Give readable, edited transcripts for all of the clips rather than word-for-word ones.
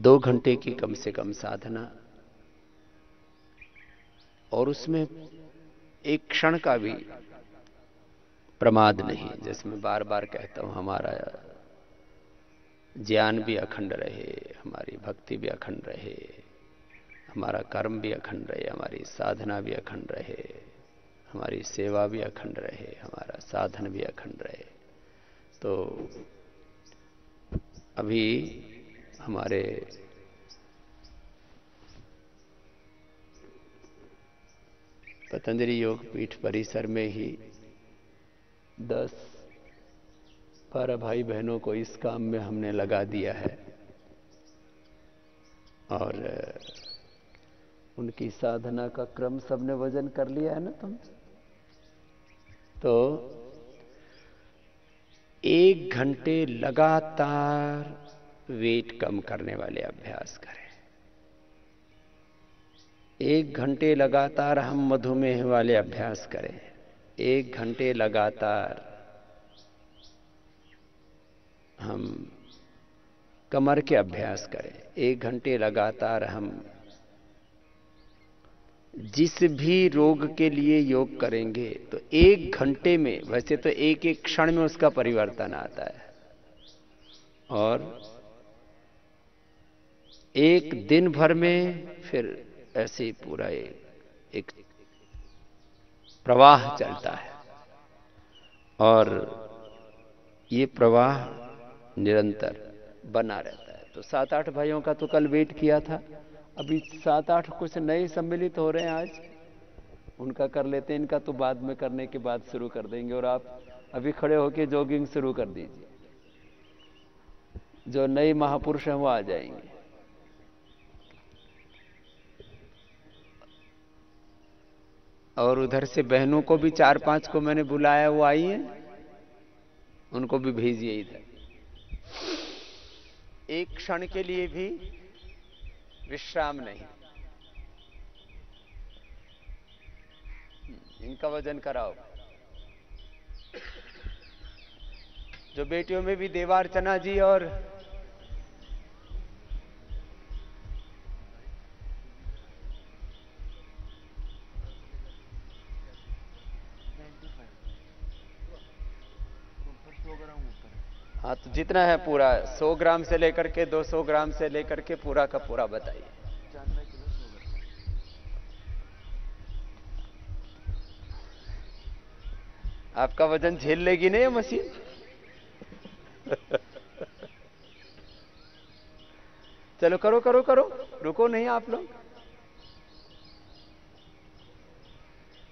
2 घंटे की कम से कम साधना, और उसमें एक क्षण का भी प्रमाद नहीं। जैसे मैं बार बार कहता हूं, हमारा ज्ञान भी अखंड रहे, हमारी भक्ति भी अखंड रहे, हमारा कर्म भी अखंड रहे, हमारी साधना भी अखंड रहे, हमारी सेवा भी अखंड रहे, हमारा साधन भी अखंड रहे। तो अभी हमारे पतंजलि योग पीठ परिसर में ही 10-12 भाई बहनों को इस काम में हमने लगा दिया है, और उनकी साधना का क्रम सबने वजन कर लिया है ना तुम। तो 1 घंटे लगातार वेट कम करने वाले अभ्यास करें। 1 घंटे लगातार हम मधुमेह वाले अभ्यास करें। 1 घंटे लगातार हम कमर के अभ्यास करें। 1 घंटे लगातार हम जिस भी रोग के लिए योग करेंगे, तो 1 घंटे में, वैसे तो एक एक क्षण में उसका परिवर्तन आता है, और एक दिन भर में फिर ऐसे ही पूरा एक प्रवाह चलता है, और ये प्रवाह निरंतर बना रहता है। तो 7-8 भाइयों का तो कल वेट किया था, अभी 7-8 कुछ नए सम्मिलित हो रहे हैं आज, उनका कर लेते हैं। इनका तो बाद में करने के बाद शुरू कर देंगे, और आप अभी खड़े होकर जॉगिंग शुरू कर दीजिए। जो नए महापुरुष हैं वो आ जाएंगे। और उधर से बहनों को भी 4-5 को मैंने बुलाया, वो आई हैं, उनको भी भेजिए इधर। एक क्षण के लिए भी विश्राम नहीं। इनका वजन कराओ। जो बेटियों में भी देवार्चना जी और हाँ, तो जितना है पूरा 100 ग्राम से लेकर के 200 ग्राम से लेकर के पूरा का पूरा बताइए। आपका वजन झेल लेगी नहीं ये मशीन? चलो करो करो करो, रुको नहीं आप लोग।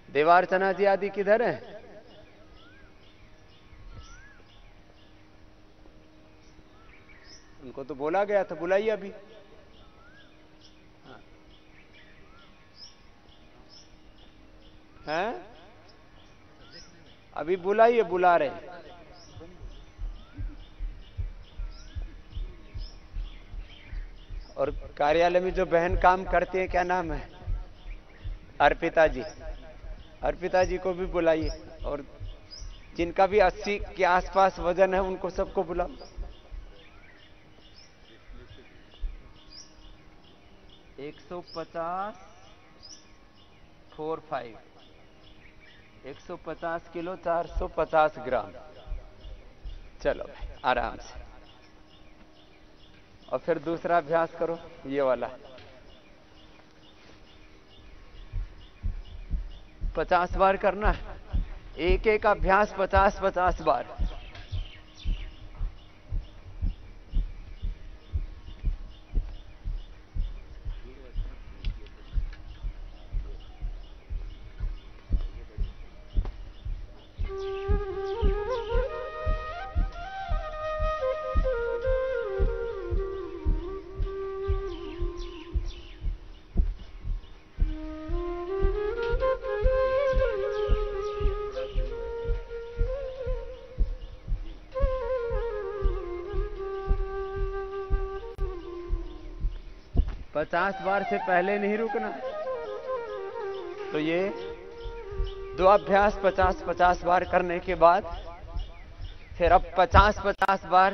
देवार्चना जी आदि किधर है? उनको तो बोला गया था, बुलाइए अभी। हैं? अभी बुलाइए, बुला रहे। और कार्यालय में जो बहन काम करती है, क्या नाम है? अर्पिता जी। अर्पिता जी को भी बुलाइए, और जिनका भी 80 के आसपास वजन है उनको सबको बुलाओ। 150 45 150 किलो 450 ग्राम। चलो आराम से। और फिर दूसरा अभ्यास करो, ये वाला 50 बार करना है। एक एक अभ्यास 50-50 बार। पचास बार से पहले नहीं रुकना। तो ये 2 अभ्यास 50-50 बार करने के बाद फिर अब 50-50 बार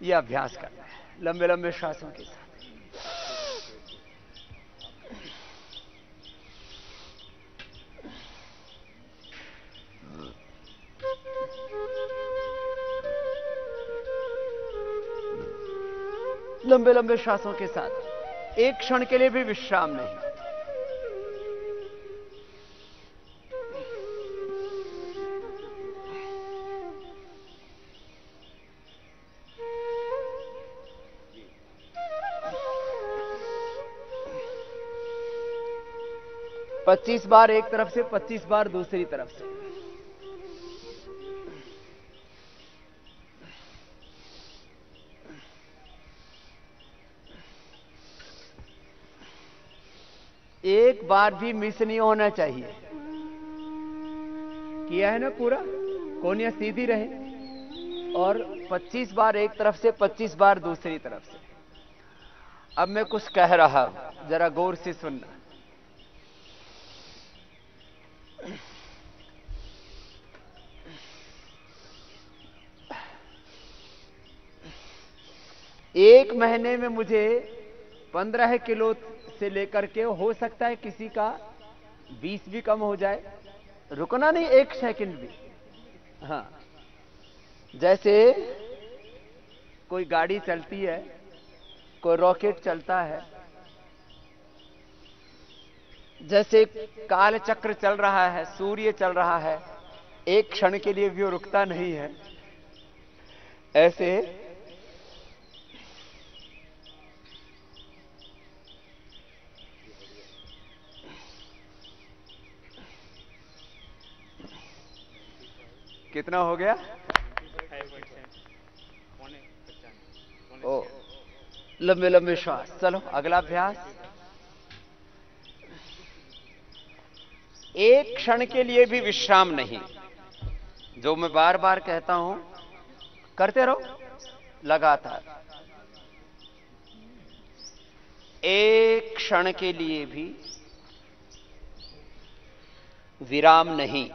ये अभ्यास करना है। लंबे लंबे श्वासों के साथ। लंबे लंबे श्वासों के साथ, एक क्षण के लिए भी विश्राम नहीं। पच्चीस बार एक तरफ से, 25 बार दूसरी तरफ से। एक बार भी मिस नहीं होना चाहिए। किया है ना पूरा? कोनिया सीधी रहे। और 25 बार एक तरफ से, 25 बार दूसरी तरफ से। अब मैं कुछ कह रहा हूं, जरा गौर से सुनना। एक महीने में मुझे 15 किलो से लेकर के, हो सकता है किसी का 20 भी कम हो जाए। रुकना नहीं एक सेकंड भी। हाँ, जैसे कोई गाड़ी चलती है, कोई रॉकेट चलता है, जैसे काल चक्र चल रहा है, सूर्य चल रहा है, एक क्षण के लिए भी वो रुकता नहीं है। ऐसे कितना हो गया? ओ, लंबे लंबे श्वास। चलो अगला अभ्यास। एक क्षण के लिए भी विश्राम नहीं। जो मैं बार बार कहता हूं, करते रहो लगातार। एक क्षण के लिए भी विराम नहीं।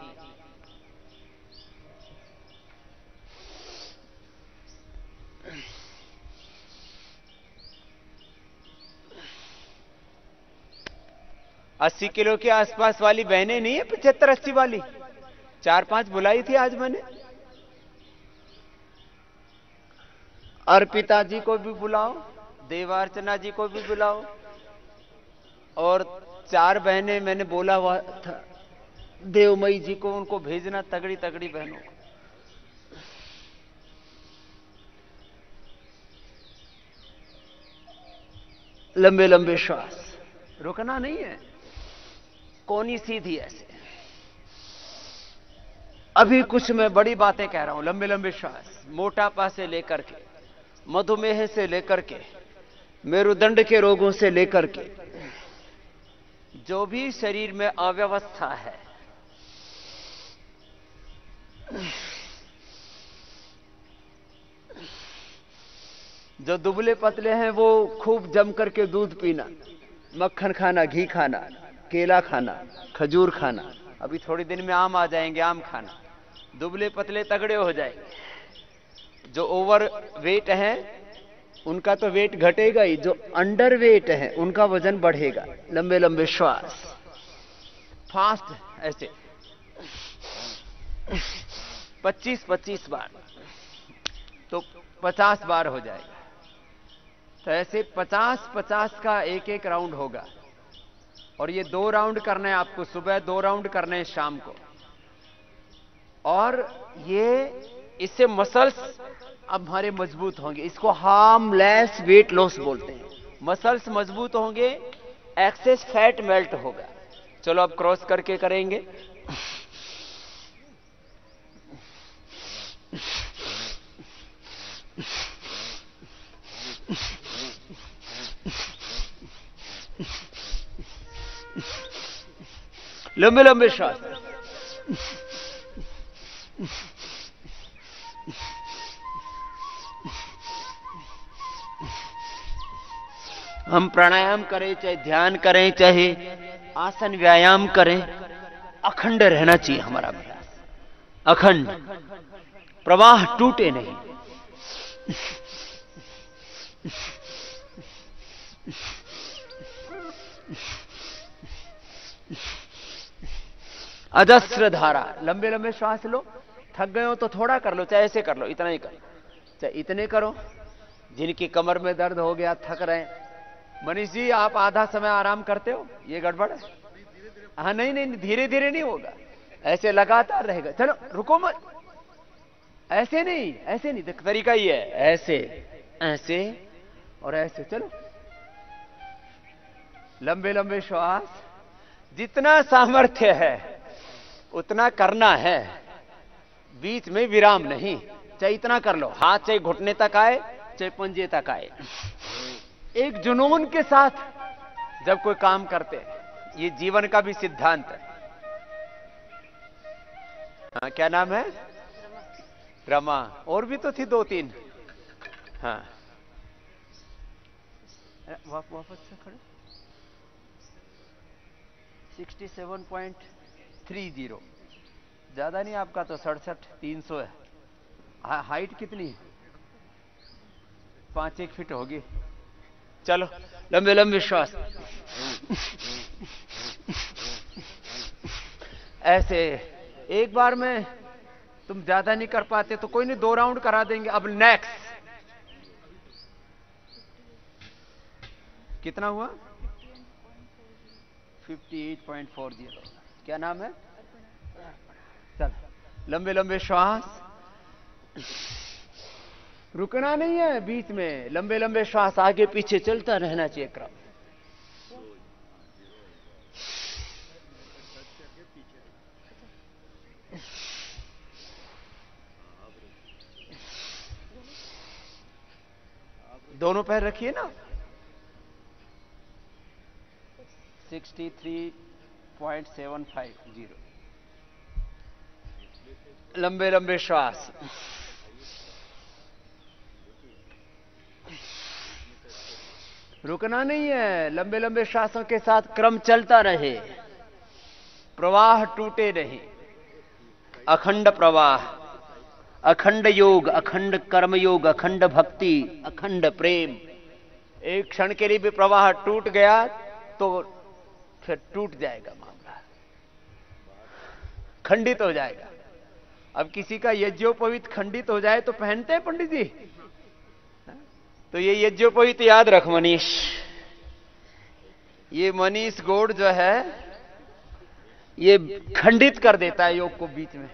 अस्सी किलो के आसपास वाली बहनें नहीं है, 75-80 वाली, 4-5 बुलाई थी आज मैंने। अर्पिता जी को भी बुलाओ, देवार्चना जी को भी बुलाओ, और 4 बहनें मैंने बोला हुआ था देवमयी जी को, उनको भेजना, तगड़ी तगड़ी बहनों को। लंबे लंबे श्वास, रुकना नहीं है। कोनी सीधी ऐसे। अभी कुछ मैं बड़ी बातें कह रहा हूं। लंबे लंबे श्वास, मोटापा से लेकर के, मधुमेह से लेकर के, मेरुदंड के रोगों से लेकर के, जो भी शरीर में अव्यवस्था है, जो दुबले पतले हैं वो खूब जम करके दूध पीना, मक्खन खाना, घी खाना, केला खाना, खजूर खाना। अभी थोड़ी दिन में आम आ जाएंगे, आम खाना। दुबले पतले तगड़े हो जाएंगे। जो ओवर वेट हैं उनका तो वेट घटेगा ही, जो अंडर वेट है उनका वजन बढ़ेगा। लंबे लंबे श्वास, फास्ट ऐसे 25-25 बार, तो 50 बार हो जाएगा। तो ऐसे 50-50 का एक एक राउंड होगा। और ये 2 राउंड करने हैं आपको, सुबह 2 राउंड करने हैं शाम को। और ये इससे मसल्स अब हमारे मजबूत होंगे। इसको हार्मलेस वेट लॉस बोलते हैं। मसल्स मजबूत होंगे, एक्सेस फैट मेल्ट होगा। चलो अब क्रॉस करके करेंगे। लंबे लंबे श्वास। हम प्राणायाम करें, चाहे ध्यान करें, चाहे आसन व्यायाम करें, अखंड रहना चाहिए हमारा अभ्यास। अखंड, प्रवाह टूटे नहीं। अजस्र धारा। लंबे लंबे श्वास लो। थक गए हो तो थोड़ा कर लो, चाहे ऐसे कर लो, इतना ही कर लो, चाहे इतने करो। जिनकी कमर में दर्द हो गया, थक रहे हैं, मनीष जी आप आधा समय आराम करते हो, ये गड़बड़ है। हाँ नहीं नहीं, धीरे धीरे नहीं होगा, ऐसे लगातार रहेगा। चलो रुको मत, ऐसे नहीं, ऐसे नहीं, तरीका ही है, ऐसे ऐसे और ऐसे। चलो लंबे लंबे श्वास, जितना सामर्थ्य है उतना करना है, बीच में विराम नहीं। चाहे इतना कर लो, हाथ चाहे घुटने तक आए, चाहे पंजे तक आए, एक जुनून के साथ जब कोई काम करते हैं। ये जीवन का भी सिद्धांत है। हाँ, क्या नाम है? रमा। और भी तो थी दो तीन। हाँ वापस से खड़े। 67.30, ज्यादा नहीं आपका तो 67-300 है। हाइट कितनी है? 5-1 फीट होगी। चलो लंबे लंबे श्वास, ऐसे। एक बार में तुम ज्यादा नहीं कर पाते तो कोई नहीं, 2 राउंड करा देंगे। अब नेक्स्ट कितना हुआ? 58.40। क्या नाम है? चल लंबे लंबे श्वास, रुकना नहीं है बीच में। लंबे लंबे श्वास, आगे पीछे चलता रहना चाहिए क्रम। दोनों पैर रखिए ना। 63.750। लंबे लंबे श्वास, रुकना नहीं है। लंबे लंबे श्वासों के साथ क्रम चलता रहे, प्रवाह टूटे नहीं। अखंड प्रवाह, अखंड योग, अखंड कर्मयोग, अखंड भक्ति, अखंड प्रेम। एक क्षण के लिए भी प्रवाह टूट गया तो फिर टूट जाएगा मामला, खंडित हो जाएगा। अब किसी का यज्ञोपवीत खंडित हो जाए तो पहनते हैं पंडित जी, तो ये यज्ञोपवीत याद रख मनीष। ये मनीष गौड़ जो है ये खंडित कर देता है योग को बीच में।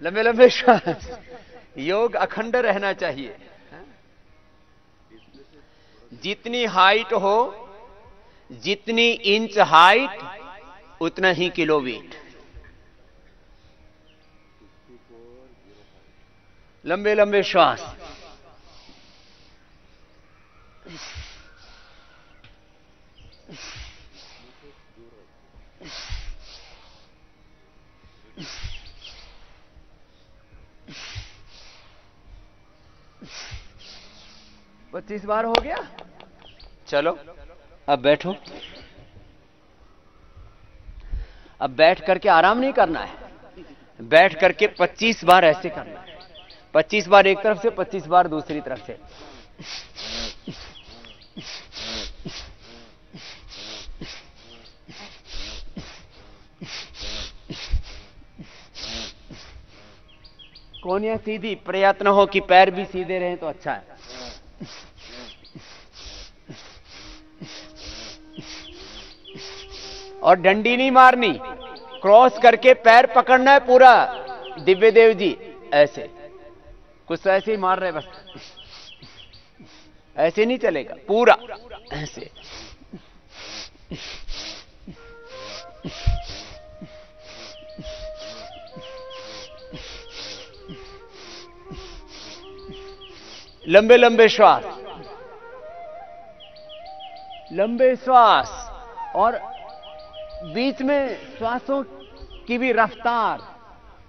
लंबे लंबे श्वास, योग अखंड रहना चाहिए। जितनी हाइट हो, जितनी इंच हाइट उतना ही किलो वेट। लंबे लंबे श्वास, पच्चीस बार हो गया। चलो अब बैठो। अब बैठ करके आराम नहीं करना है, बैठ करके 25 बार ऐसे करना है। 25 बार एक तरफ से, 25 बार दूसरी तरफ से। कोनियां सीधी, प्रयत्न हो कि पैर भी सीधे रहें तो अच्छा है। और डंडी नहीं मारनी, क्रॉस करके पैर पकड़ना है पूरा। दिव्य देव जी ऐसे कुछ ऐसे ही मार रहे बस, ऐसे नहीं चलेगा, पूरा ऐसे। लंबे लंबे श्वास, लंबे श्वास, और बीच में श्वासों की भी रफ्तार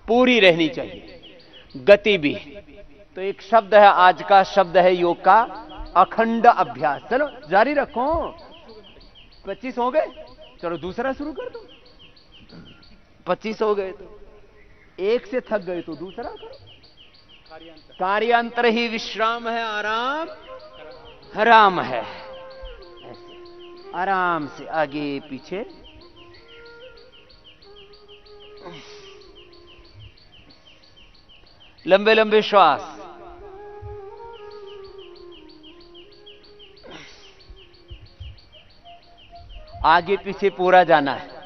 पूरी रहनी चाहिए, गति भी। तो एक शब्द है, आज का शब्द है योग का, अखंड अभ्यास। चलो जारी रखो। 25 हो गए, चलो दूसरा शुरू कर दो। 25 हो गए तो एक से थक गए तो दूसरा करो। कार्यांतर ही विश्राम है, आराम आराम है, ऐसे आराम से आगे पीछे। लंबे लंबे श्वास, आगे पीछे पूरा जाना है।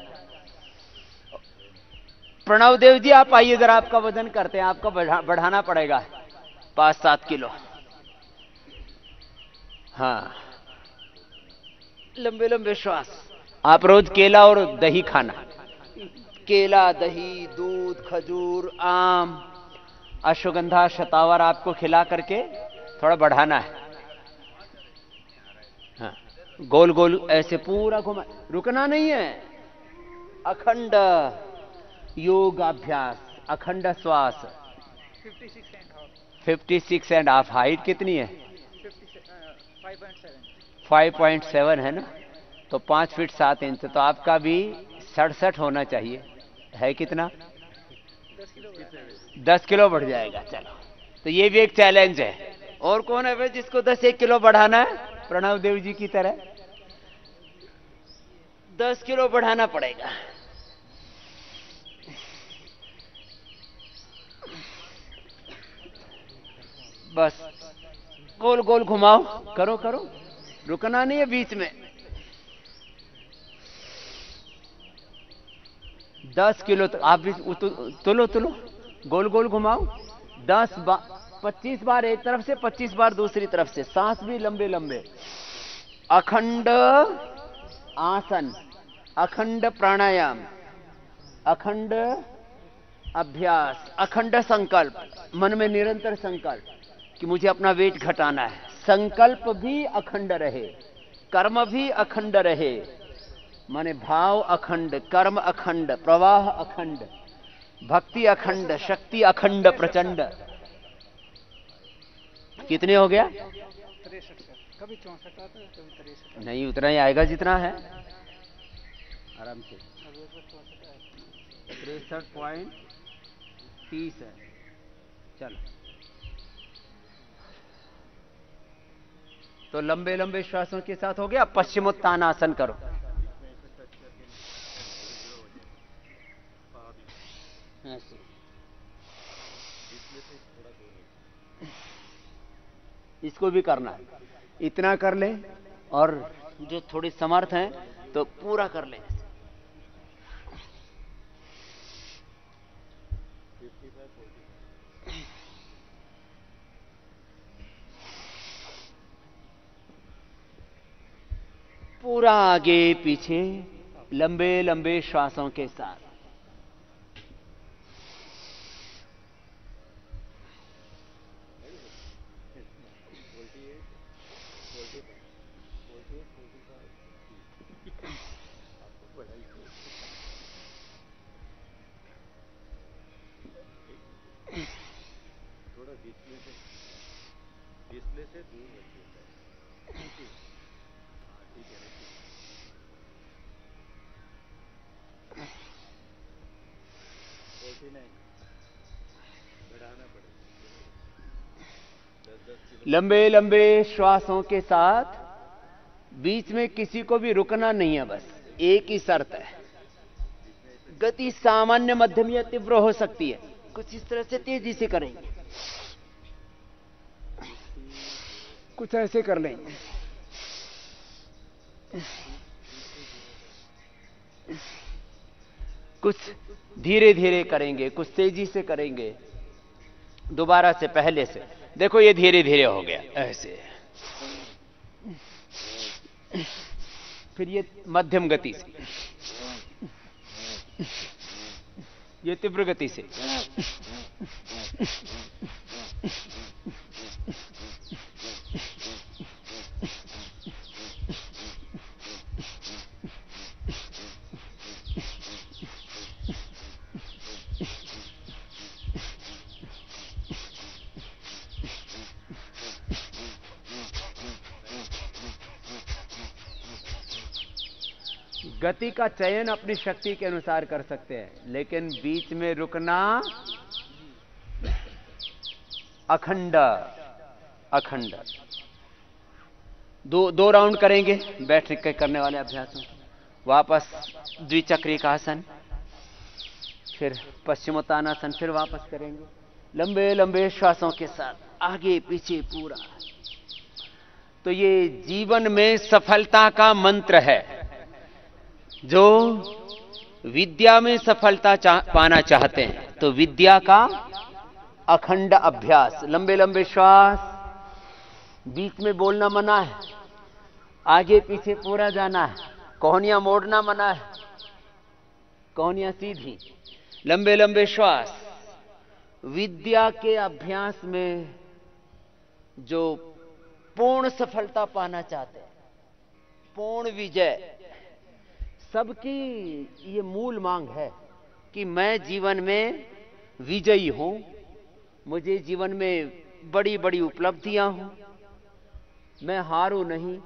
प्रणव देव जी आप आइए जरा, आपका वजन करते हैं, आपका बढ़ाना पड़ेगा 5-7 किलो। हाँ, लंबे लंबे श्वास। आप रोज केला और दही खाना, केला, दही, दूध, खजूर, आम, अश्वगंधा, शतावर आपको खिला करके थोड़ा बढ़ाना है। हाँ, गोल गोल ऐसे पूरा घुमा, रुकना नहीं है। अखंड योगाभ्यास, अखंड श्वास। 56.5। हाइट कितनी है? 5.7 है ना, तो 5 फीट 7 इंच, तो आपका भी 67 होना चाहिए। है कितना? 10 किलो बढ़ जाएगा। चलो, तो ये भी एक चैलेंज है। और कौन है भाई जिसको 10-1 किलो बढ़ाना है? प्रणव देव जी की तरह 10 किलो बढ़ाना पड़ेगा। बस गोल गोल घुमाओ, करो करो, रुकना नहीं है बीच में। 10 किलो तो आप भी तुलो तुलो, गोल गोल घुमाओ। 25 बार एक तरफ से, 25 बार दूसरी तरफ से। सांस भी लंबे लंबे। अखंड आसन, अखंड प्राणायाम, अखंड अभ्यास, अखंड संकल्प। मन में निरंतर संकल्प कि मुझे अपना वेट घटाना है। संकल्प भी अखंड रहे, कर्म भी अखंड रहे, माने भाव अखंड, कर्म अखंड, प्रवाह अखंड, भक्ति अखंड, शक्ति अखंड प्रचंड। कितने हो गया? 63। कभी 64 आता है, कभी 63। नहीं, उतना ही आएगा जितना है। आराम से 63.30 है। चलो, तो लंबे लंबे श्वासों के साथ हो गया। पश्चिमोत्तानासन करो। ऐसे इसको भी करना है। इतना कर ले, और जो थोड़े समर्थ हैं तो पूरा कर ले। पूरा आगे पीछे लंबे लंबे श्वासों के साथ। डिस्प्ले से दूर रखिए। बढ़ाना पड़ेगा। लंबे लंबे श्वासों के साथ, बीच में किसी को भी रुकना नहीं है। बस एक ही शर्त है, गति सामान्य, मध्यम या तीव्र हो सकती है। कुछ इस तरह से तेजी से करेंगे, कुछ ऐसे कर लेंगे, कुछ धीरे धीरे करेंगे, कुछ तेजी से करेंगे। दोबारा से, पहले से देखो, ये धीरे धीरे हो गया ऐसे। फिर ये मध्यम गति से, ये तीव्र गति से। गति का चयन अपनी शक्ति के अनुसार कर सकते हैं, लेकिन बीच में रुकना अखंड, अखंड। दो राउंड करेंगे बैठ के करने वाले अभ्यासों। वापस द्विचक्रिकासन, फिर पश्चिमोत्तानासन, फिर वापस करेंगे लंबे लंबे श्वासों के साथ, आगे पीछे पूरा। तो ये जीवन में सफलता का मंत्र है। जो विद्या में सफलता पाना चाहते हैं तो विद्या का अखंड अभ्यास, लंबे लंबे श्वास, बीच में बोलना मना है, आगे पीछे पूरा जाना है, कोहनियां मोड़ना मना है, कोहनियां सीधी, लंबे लंबे श्वास। विद्या के अभ्यास में जो पूर्ण सफलता पाना चाहते हैं, पूर्ण विजय, सबकी ये मूल मांग है कि मैं जीवन में विजयी हूं, मुझे जीवन में बड़ी बड़ी उपलब्धियां हों, मैं हारूं नहीं,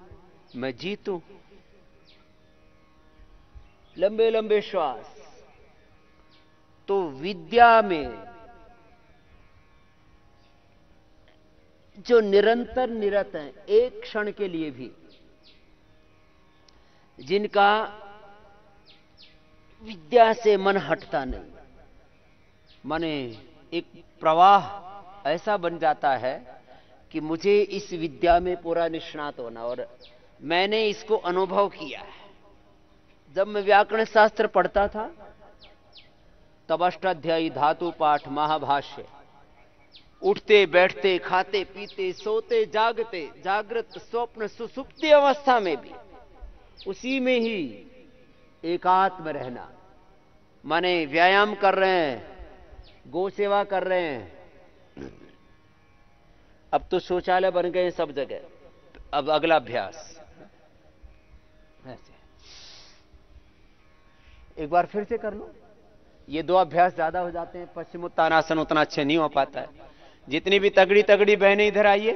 मैं जीतूं। लंबे लंबे श्वास। तो विद्या में जो निरंतर निरत हैं, एक क्षण के लिए भी, जिनका विद्या से मन हटता नहीं, माने एक प्रवाह ऐसा बन जाता है कि मुझे इस विद्या में पूरा निष्णात होना, और मैंने इसको अनुभव किया है। जब मैं व्याकरण शास्त्र पढ़ता था तब अष्टाध्यायी, धातु पाठ, महाभाष्य, उठते बैठते, खाते पीते, सोते जागते, जागृत स्वप्न सुसुप्ति अवस्था में भी उसी में ही एकात्म रहना। माने व्यायाम कर रहे हैं, गौ सेवा कर रहे हैं, अब तो शौचालय बन गए सब जगह, अब अगला अभ्यास ऐसे। एक बार फिर से कर लो। ये दो अभ्यास ज्यादा हो जाते हैं, पश्चिमोत्तानासन उतना अच्छे नहीं हो पाता है। जितनी भी तगड़ी तगड़ी बहनें इधर आइए।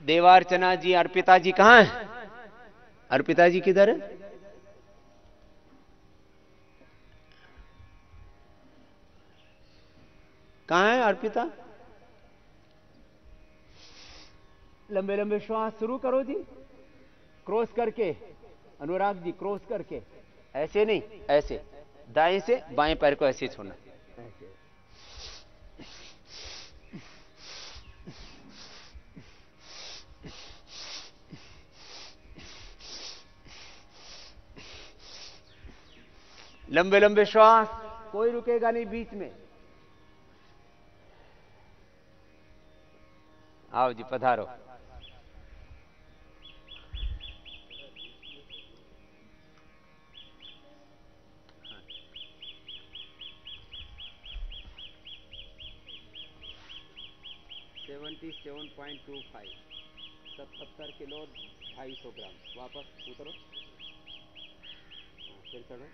देवार्चना जी, अर्पिता जी कहां है? अर्पिता जी किधर है? कहां है अर्पिता? लंबे लंबे श्वास शुरू करो जी, क्रॉस करके। अनुराग जी क्रॉस करके, ऐसे नहीं, ऐसे दाएं से बाएं पैर को ऐसे छोड़ना, ऐसे। लंबे लंबे श्वास, कोई रुकेगा नहीं बीच में। आओ जी, पधारो। सेवन 7.25, 77 किलो 250 ग्राम। वापस उतरो, फिर चढ़ो।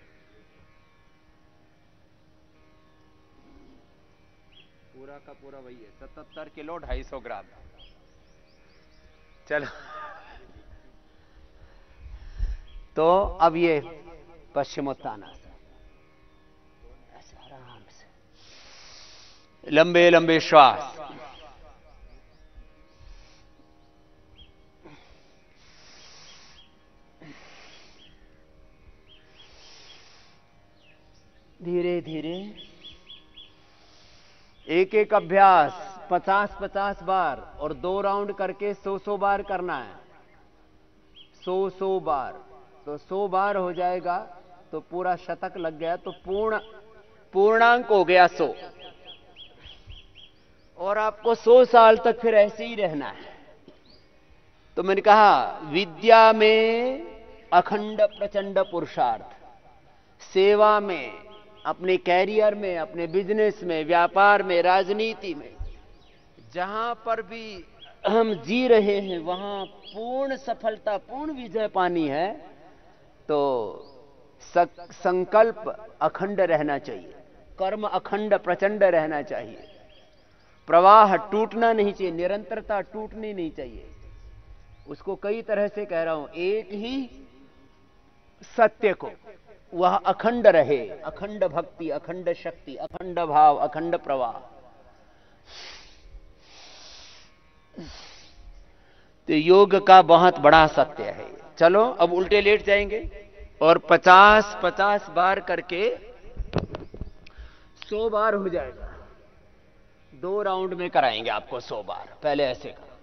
पूरा का पूरा वही है, 77 किलो 250 ग्राम। चलो तो अब ये पश्चिमोत्तानासन, ऐसे आराम से लंबे लंबे श्वास। धीरे धीरे एक एक अभ्यास 50-50 बार और 2 राउंड करके 100 बार करना है। 100 बार, तो 100 बार हो जाएगा तो पूरा शतक लग गया, तो पूर्णांक हो गया 100। और आपको 100 साल तक फिर ऐसे ही रहना है। तो मैंने कहा विद्या में अखंड प्रचंड पुरुषार्थ, सेवा में, अपने कैरियर में, अपने बिजनेस में, व्यापार में, राजनीति में, जहां पर भी हम जी रहे हैं वहां पूर्ण सफलता, पूर्ण विजय पानी है तो संकल्प अखंड रहना चाहिए, कर्म अखंड प्रचंड रहना चाहिए, प्रवाह टूटना नहीं चाहिए, निरंतरता टूटनी नहीं चाहिए। उसको कई तरह से कह रहा हूं, एक ही सत्य को वह अखंड रहे, अखंड भक्ति, अखंड शक्ति, अखंड भाव, अखंड प्रवाह। तो योग का बहुत बड़ा सत्य है। चलो अब उल्टे लेट जाएंगे और 50-50 बार करके 100 बार हो जाएगा। 2 राउंड में कराएंगे आपको 100 बार। पहले ऐसे करो,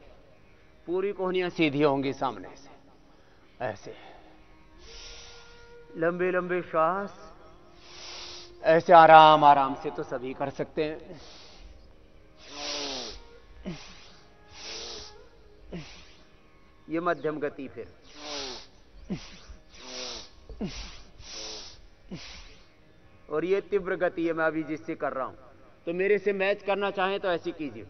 पूरी कोहनियां सीधी होंगी सामने से, ऐसे लंबे लंबे श्वास, ऐसे आराम आराम से तो सभी कर सकते हैं। ये मध्यम गति, फिर और ये तीव्र गति है। मैं अभी जिससे कर रहा हूं, तो मेरे से मैच करना चाहें तो ऐसी कीजिए।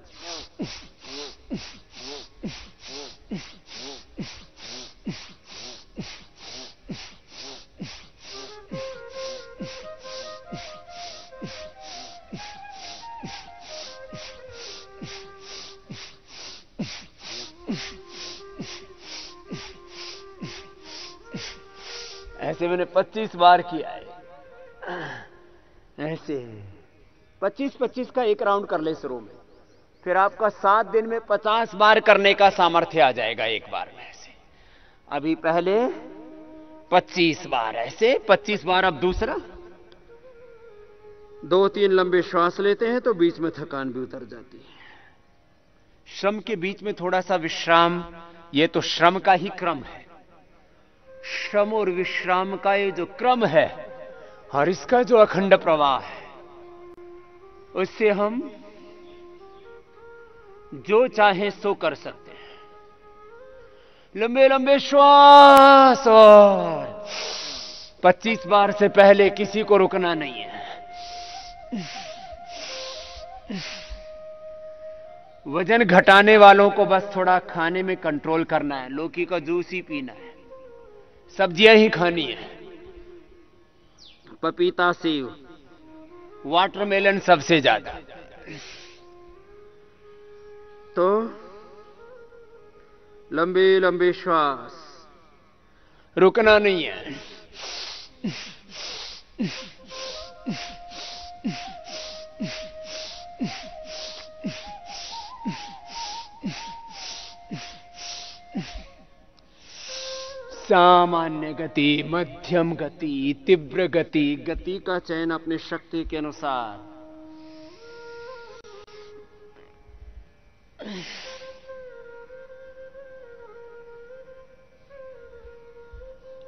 ऐसे मैंने 25 बार किया है। ऐसे 25-25 का एक राउंड कर ले शुरू में, फिर आपका 7 दिन में 50 बार करने का सामर्थ्य आ जाएगा एक बार में। ऐसे अभी पहले 25 बार, ऐसे 25 बार। अब दूसरा, 2-3 लंबे श्वास लेते हैं तो बीच में थकान भी उतर जाती है। श्रम के बीच में थोड़ा सा विश्राम, ये तो श्रम का ही क्रम है। श्रम और विश्राम का ये जो क्रम है और इसका जो अखंड प्रवाह है, उससे हम जो चाहे सो कर सकते हैं। लंबे लंबे श्वास, और 25 बार से पहले किसी को रुकना नहीं है। वजन घटाने वालों को बस थोड़ा खाने में कंट्रोल करना है, लौकी का जूस ही पीना है, सब्जियां ही खानी है, पपीता, सेब, वाटरमेलन सबसे ज्यादा। तो लंबे लंबे श्वास, रुकना नहीं है। सामान्य गति, मध्यम गति, तीव्र गति, गति का चयन अपनी शक्ति के अनुसार।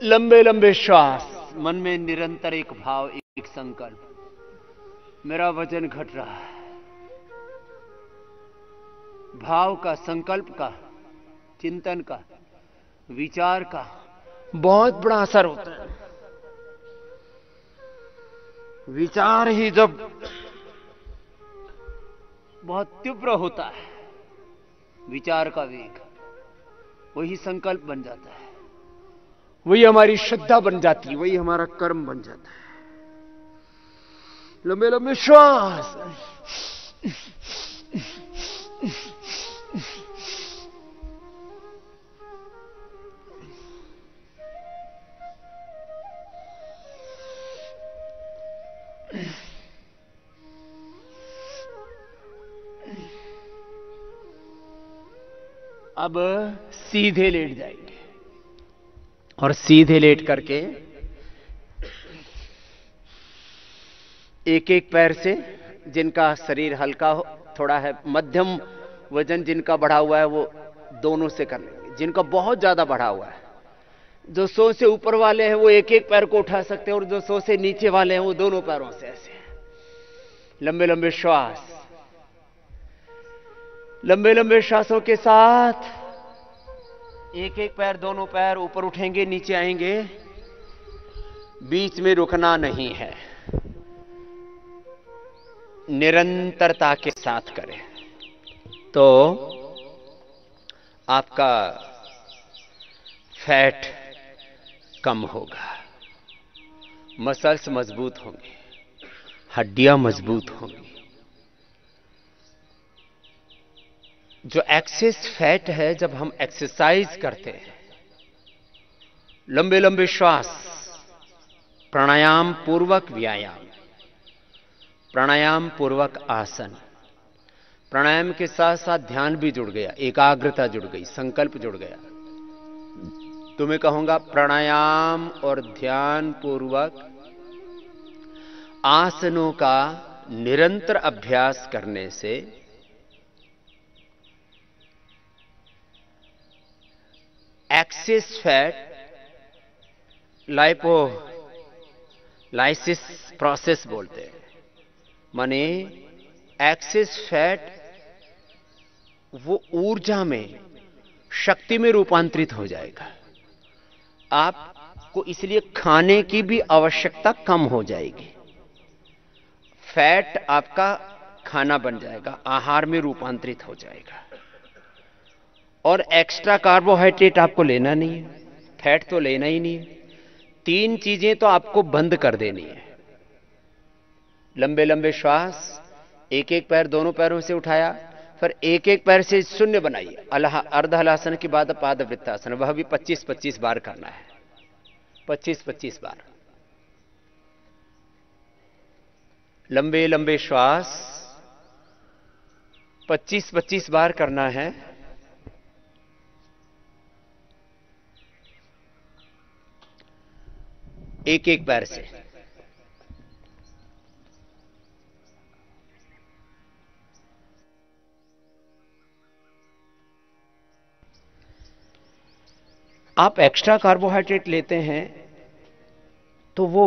लंबे लंबे श्वास, मन में निरंतर एक भाव, एक संकल्प, मेरा वजन घट रहा है। भाव का, संकल्प का, चिंतन का, विचार का बहुत बड़ा असर होता है। विचार ही जब बहुत तीव्र होता है, विचार का वेग, वही संकल्प बन जाता है, वही हमारी श्रद्धा बन जाती है, वही हमारा कर्म बन जाता है। लंबे लंबे श्वास, अब सीधे लेट जाएंगे और सीधे लेट करके एक एक पैर से, जिनका शरीर हल्का हो, थोड़ा है मध्यम वजन जिनका बढ़ा हुआ है, वो दोनों से कर लेंगे। जिनका बहुत ज्यादा बढ़ा हुआ है, जो 100 से ऊपर वाले हैं, वो एक एक पैर को उठा सकते हैं, और जो 100 से नीचे वाले हैं, वो दोनों पैरों से ऐसे। लंबे लंबे श्वास, लंबे लंबे श्वासों के साथ एक एक पैर, दोनों पैर ऊपर उठेंगे, नीचे आएंगे, बीच में रुकना नहीं है, निरंतरता के साथ करें तो आपका फैट कम होगा, मसल्स मजबूत होंगे, हड्डियां मजबूत होंगी। जो एक्सेस फैट है, जब हम एक्सरसाइज करते हैं, लंबे लंबे श्वास, प्राणायाम पूर्वक व्यायाम, प्राणायाम पूर्वक आसन, प्राणायाम के साथ साथ ध्यान भी जुड़ गया, एकाग्रता जुड़ गई, संकल्प जुड़ गया। तो मैं कहूंगा प्राणायाम और ध्यान पूर्वक आसनों का निरंतर अभ्यास करने से एक्सेस फैट लाइपोलाइसिस प्रोसेस बोलते हैं, माने एक्सेस फैट वो ऊर्जा में, शक्ति में रूपांतरित हो जाएगा। आपको इसलिए खाने की भी आवश्यकता कम हो जाएगी। फैट आपका खाना बन जाएगा, आहार में रूपांतरित हो जाएगा। और एक्स्ट्रा कार्बोहाइड्रेट आपको लेना नहीं है, फैट तो लेना ही नहीं है। 3 चीजें तो आपको बंद कर देनी है। लंबे लंबे श्वास, एक एक पैर दोनों पैरों से उठाया, फिर एक एक पैर से शून्य बनाइए। अर्ध हलासन के बाद पाद वृत्तासन, वह भी 25-25 बार करना है, 25-25 बार। लंबे लंबे श्वास 25-25 बार करना है। एक एक पैर से। आप एक्स्ट्रा कार्बोहाइड्रेट लेते हैं तो वो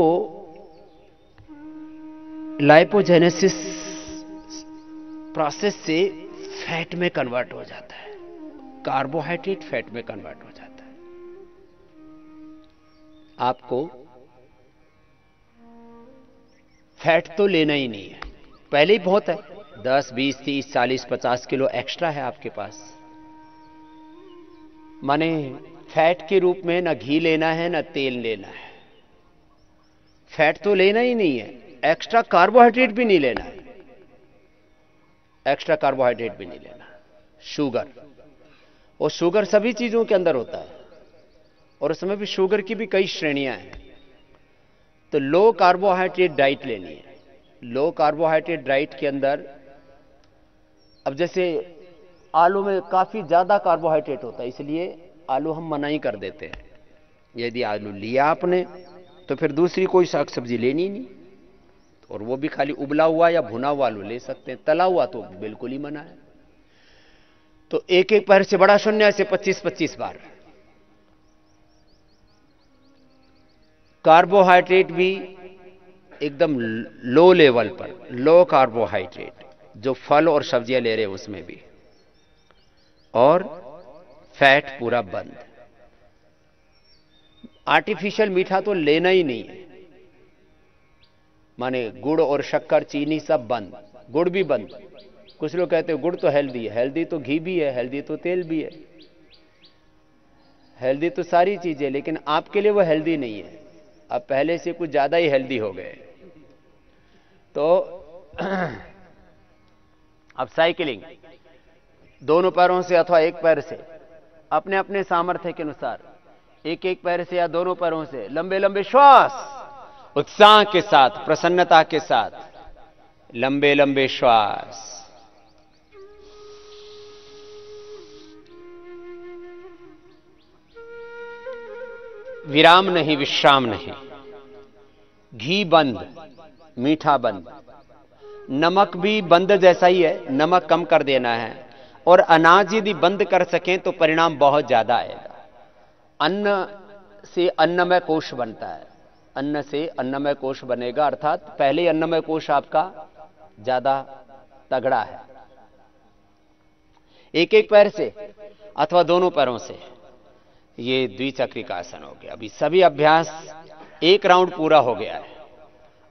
लाइपोजेनेसिस प्रोसेस से फैट में कन्वर्ट हो जाता है, कार्बोहाइड्रेट फैट में कन्वर्ट हो जाता है। आपको फैट तो लेना ही नहीं है, पहले ही बहुत है, 10, 20, 30, 40, 50 किलो एक्स्ट्रा है आपके पास। माने फैट के रूप में ना घी लेना है ना तेल लेना है, फैट तो लेना ही नहीं है। एक्स्ट्रा कार्बोहाइड्रेट भी नहीं लेना है, एक्स्ट्रा कार्बोहाइड्रेट भी नहीं लेना। शुगर, और शुगर सभी चीजों के अंदर होता है, और उसमें भी शुगर की भी कई श्रेणियां हैं। तो लो कार्बोहाइड्रेट डाइट लेनी है। लो कार्बोहाइड्रेट डाइट के अंदर, अब जैसे आलू में काफी ज्यादा कार्बोहाइड्रेट होता है, इसलिए आलू हम मना ही कर देते हैं। यदि आलू लिया आपने तो फिर दूसरी कोई साग सब्जी लेनी नहीं, और वो भी खाली उबला हुआ या भुना हुआ आलू ले सकते हैं, तला हुआ तो बिल्कुल ही मना है। तो एक एक पैर से बड़ा शून्य से 25-25 बार। कार्बोहाइड्रेट भी एकदम लो लेवल पर, लो कार्बोहाइड्रेट, जो फल और सब्जियां ले रहे हैं उसमें भी, और फैट पूरा बंद। आर्टिफिशियल मीठा तो लेना ही नहीं है, माने गुड़ और शक्कर चीनी सब बंद, गुड़ भी बंद। कुछ लोग कहते हैं गुड़ तो हेल्दी है, हेल्दी तो घी भी है, हेल्दी तो तेल भी है, हेल्दी तो सारी चीजें, लेकिन आपके लिए वो हेल्दी नहीं है। अब पहले से कुछ ज्यादा ही हेल्दी हो गए। तो अब साइकिलिंग, दोनों पैरों से अथवा एक पैर से, अपने अपने सामर्थ्य के अनुसार, एक एक पैर से या दोनों पैरों से लंबे लंबे श्वास, उत्साह के साथ, प्रसन्नता के साथ लंबे लंबे श्वास। विराम नहीं, विश्राम नहीं। घी बंद, मीठा बंद, नमक भी बंद जैसा ही है, नमक कम कर देना है। और अनाज यदि बंद कर सकें तो परिणाम बहुत ज्यादा आएगा। अन्न से अन्नमय कोश बनता है, अन्न से अन्नमय कोश बनेगा, अर्थात पहले अन्नमय कोश आपका ज्यादा तगड़ा है। एक एक पैर से अथवा दोनों पैरों से, ये द्विचक्रिका आसन हो गया। अभी सभी अभ्यास, एक राउंड पूरा हो गया है,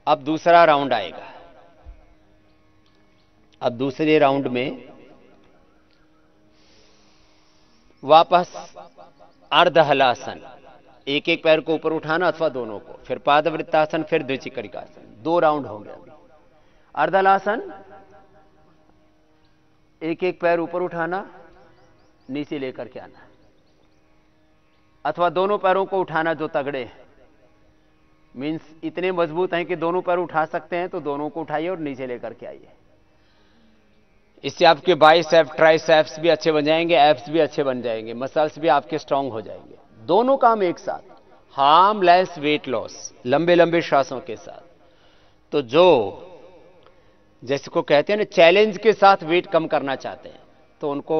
अब दूसरा राउंड आएगा। अब दूसरे राउंड में वापस अर्ध हलासन, एक एक पैर को ऊपर उठाना अथवा दोनों को, फिर पादवृत्तासन, फिर द्विचक्रिकासन। 2 राउंड हो गया। अर्ध हलासन, एक एक पैर ऊपर उठाना, नीचे लेकर के आना, अथवा दोनों पैरों को उठाना जो तगड़े हैं, मीन्स इतने मजबूत हैं कि दोनों पैर उठा सकते हैं, तो दोनों को उठाइए और नीचे लेकर के आइए। इससे आपके बाइसेप ट्राइसेप्स भी अच्छे बन जाएंगे, एब्स भी अच्छे बन जाएंगे, मसल्स भी आपके स्ट्रांग हो जाएंगे। दोनों काम एक साथ, हार्मलेस वेट लॉस लंबे लंबे श्वासों के साथ। तो जो जैसे को कहते हैं ना चैलेंज के साथ वेट कम करना चाहते हैं, तो उनको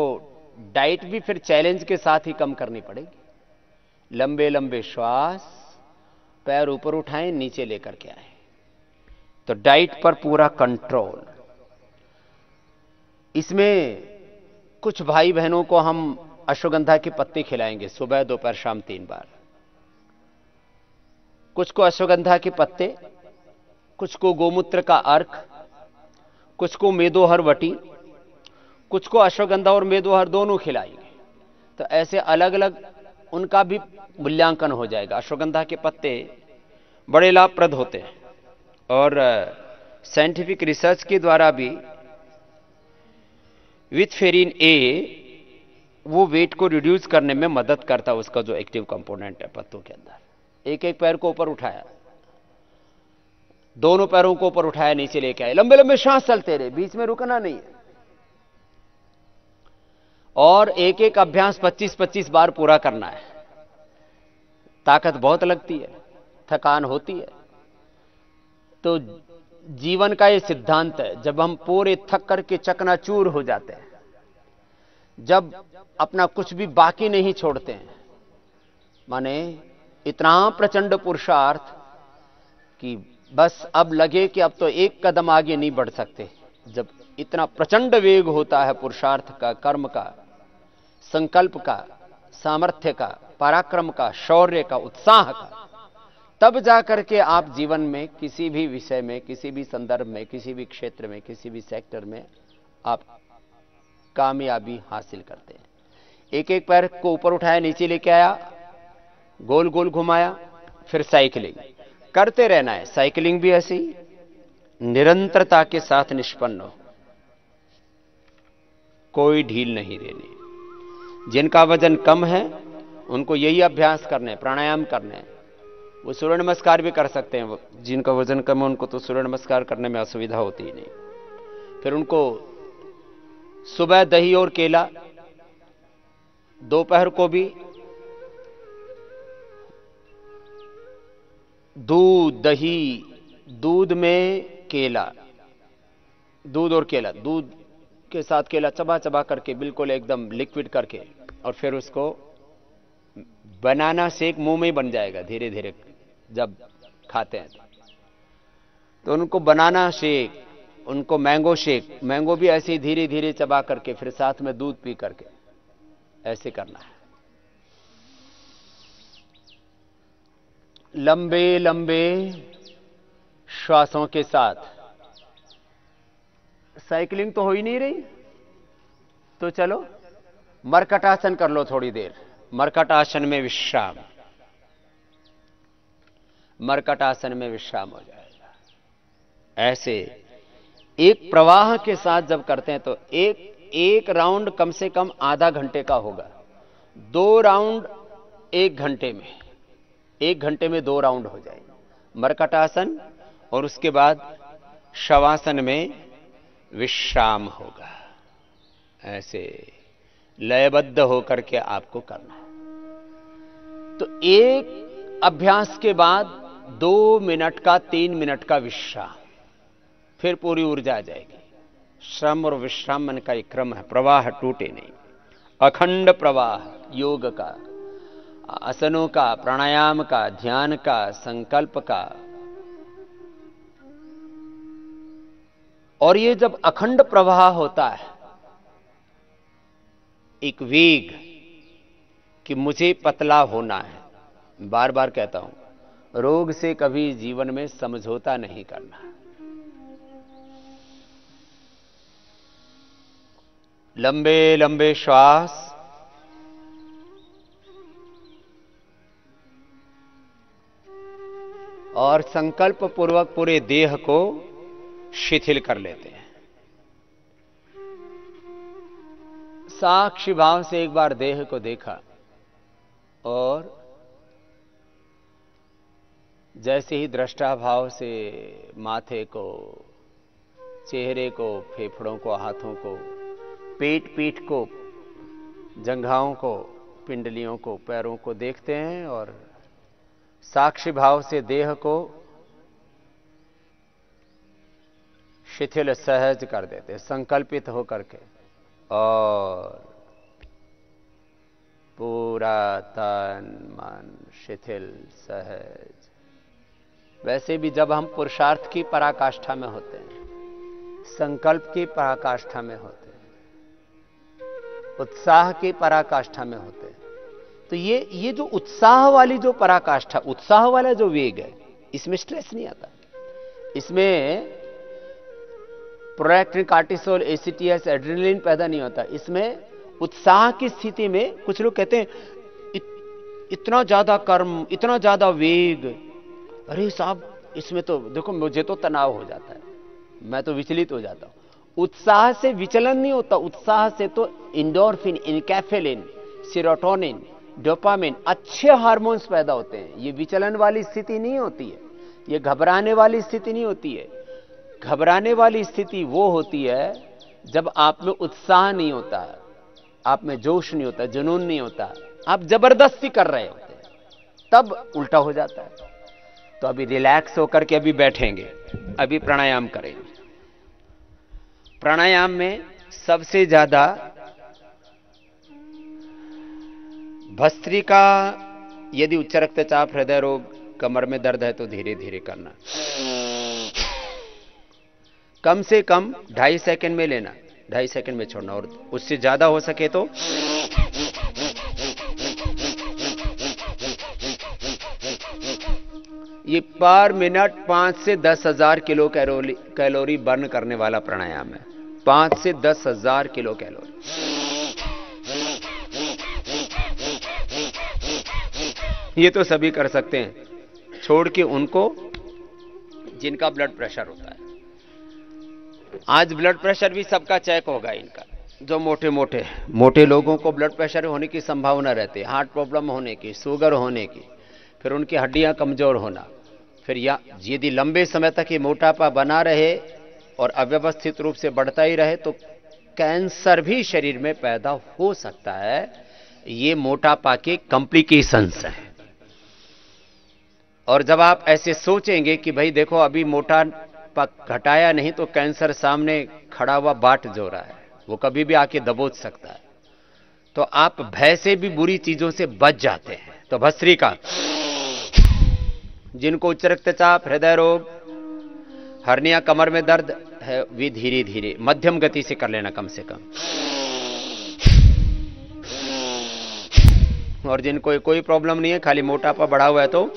डाइट भी फिर चैलेंज के साथ ही कम करनी पड़ेगी। लंबे लंबे श्वास, पैर ऊपर उठाएं, नीचे लेकर के आए। तो डाइट पर पूरा कंट्रोल। इसमें कुछ भाई बहनों को हम अश्वगंधा के पत्ते खिलाएंगे सुबह दोपहर शाम 3 बार। कुछ को अश्वगंधा के पत्ते, कुछ को गोमूत्र का अर्क, कुछ को मेदोहर वटी, कुछ को अश्वगंधा और मेदोहर दोनों खिलाएंगे। तो ऐसे अलग अलग उनका भी मूल्यांकन हो जाएगा। अश्वगंधा के पत्ते बड़े लाभप्रद होते हैं और साइंटिफिक रिसर्च के द्वारा भी विथ फेरिन ए वो वेट को रिड्यूस करने में मदद करता है, उसका जो एक्टिव कंपोनेंट है पत्तों के अंदर। एक एक पैर को ऊपर उठाया, दोनों पैरों को ऊपर उठाया, नीचे लेके आए, लंबे लंबे सांस चलते रहे, बीच में रुकना नहीं है। और एक एक अभ्यास 25-25 बार पूरा करना है। ताकत बहुत लगती है, थकान होती है। तो जीवन का ये सिद्धांत है, जब हम पूरे थक करके चकनाचूर हो जाते हैं, जब अपना कुछ भी बाकी नहीं छोड़ते हैं, माने इतना प्रचंड पुरुषार्थ कि बस अब लगे कि अब तो एक कदम आगे नहीं बढ़ सकते, जब इतना प्रचंड वेग होता है पुरुषार्थ का, कर्म का, संकल्प का, सामर्थ्य का, पराक्रम का, शौर्य का, उत्साह का, तब जाकर के आप जीवन में किसी भी विषय में, किसी भी संदर्भ में, किसी भी क्षेत्र में, किसी भी सेक्टर में आप कामयाबी हासिल करते हैं। एक एक पैर को ऊपर उठाया, नीचे लेके आया, गोल गोल घुमाया, फिर साइकिलिंग करते रहना है। साइकिलिंग भी ऐसी निरंतरता के साथ निष्पन्न हो, कोई ढील नहीं देनी। जिनका वजन कम है उनको यही अभ्यास करने, प्राणायाम करने। वो सूर्य नमस्कार भी कर सकते हैं। जिनका वजन कम है उनको तो सूर्य नमस्कार करने में असुविधा होती ही नहीं। फिर उनको सुबह दही और केला, दोपहर को भी दूध, दही, दूध में केला, दूध और केला, दूध के साथ केला चबा चबा करके बिल्कुल एकदम लिक्विड करके, और फिर उसको बनाना शेक मुंह में ही बन जाएगा धीरे धीरे जब खाते हैं। तो उनको बनाना शेक, उनको मैंगो शेक, मैंगो भी ऐसे ही धीरे धीरे चबा करके फिर साथ में दूध पी करके ऐसे करना है। लंबे लंबे श्वासों के साथ। साइकिलिंग तो हो ही नहीं रही, तो चलो मरकटासन कर लो थोड़ी देर। मरकट आसन में विश्राम, मरकट आसन में विश्राम हो जाएगा। ऐसे एक प्रवाह के साथ जब करते हैं तो एक राउंड कम से कम आधा घंटे का होगा, 2 राउंड 1 घंटे में, 1 घंटे में 2 राउंड हो जाएंगे। मरकटासन और उसके बाद शवासन में विश्राम होगा। ऐसे लयबद्ध होकर के आपको करना है। तो एक अभ्यास के बाद 2 मिनट का, 3 मिनट का विश्राम, फिर पूरी ऊर्जा आ जाएगी। श्रम और विश्राम का एक क्रम है, प्रवाह टूटे नहीं। अखंड प्रवाह योग का, आसनों का, प्राणायाम का, ध्यान का, संकल्प का। और ये जब अखंड प्रवाह होता है, एक वेग कि मुझे पतला होना है। बार बार कहता हूं, रोग से कभी जीवन में समझौता नहीं करना। लंबे लंबे श्वास, और संकल्प पूर्वक पूरे देह को शिथिल कर लेते हैं। साक्षी भाव से एक बार देह को देखा, और जैसे ही दृष्टा भाव से माथे को चेहरे को, फेफड़ों को, हाथों को, पेट पीठ को, जंघाओं को, पिंडलियों को, पैरों को देखते हैं और साक्षी भाव से देह को शिथिल सहज कर देते हैं, संकल्पित होकर के, और पूरा तन मन शिथिल सहज। वैसे भी जब हम पुरुषार्थ की पराकाष्ठा में होते हैं, संकल्प की पराकाष्ठा में होते हैं, उत्साह की पराकाष्ठा में होते हैं, तो ये जो उत्साह वाली जो पराकाष्ठा, उत्साह वाला जो वेग है, इसमें स्ट्रेस नहीं आता। इसमें प्रोलैक्टिन, कॉर्टिसोल, एसीटीएस, एड्रेनलिन पैदा नहीं होता। इसमें उत्साह की स्थिति में कुछ लोग कहते हैं इतना ज्यादा कर्म, इतना ज्यादा वेग, अरे साहब इसमें तो देखो मुझे तो तनाव हो जाता है, मैं तो विचलित हो जाता हूं। उत्साह से विचलन नहीं होता, उत्साह से तो इंडोर्फिन, इनकैफेलिन, सीरोटोनिन, डोपामिन, अच्छे हार्मोन्स पैदा होते हैं। ये विचलन वाली स्थिति नहीं होती है, ये घबराने वाली स्थिति नहीं होती है। घबराने वाली स्थिति वो होती है जब आप में उत्साह नहीं होता, आप में जोश नहीं होता, जुनून नहीं होता, आप जबरदस्ती कर रहे होते हैं, तब उल्टा हो जाता है। तो अभी रिलैक्स होकर के अभी बैठेंगे, अभी प्राणायाम करेंगे। प्राणायाम में सबसे ज्यादा भस्त्रिका, यदि उच्च रक्तचाप, हृदय रोग, कमर में दर्द है तो धीरे धीरे करना, कम से कम 2.5 सेकंड में लेना, 2.5 सेकंड में छोड़ना, और उससे ज्यादा हो सके तो ये पर मिनट 5 से 10,000 किलो कैलोरी बर्न करने वाला प्राणायाम है। 5 से 10,000 किलो कैलोरी। ये तो सभी कर सकते हैं, छोड़ के उनको जिनका ब्लड प्रेशर होता है। आज ब्लड प्रेशर भी सबका चेक होगा इनका। जो मोटे लोगों को ब्लड प्रेशर होने की संभावना रहती है, हार्ट प्रॉब्लम होने की, शुगर होने की, फिर उनकी हड्डियां कमजोर होना, फिर यदि लंबे समय तक ये मोटापा बना रहे और अव्यवस्थित रूप से बढ़ता ही रहे तो कैंसर भी शरीर में पैदा हो सकता है। ये मोटापा के कॉम्प्लिकेशंस हैं। और जब आप ऐसे सोचेंगे कि भाई देखो अभी मोटापा घटाया नहीं तो कैंसर सामने खड़ा हुआ बाट जो रहा है, वो कभी भी आके दबोच सकता है, तो आप भय से भी बुरी चीजों से बच जाते हैं। तो भस्त्रिका, जिनको उच्च रक्तचाप, हृदय रोग, हर्निया, कमर में दर्द है, वे धीरे धीरे मध्यम गति से कर लेना कम से कम। और जिनको कोई प्रॉब्लम नहीं है, खाली मोटापा बढ़ा हुआ है, तो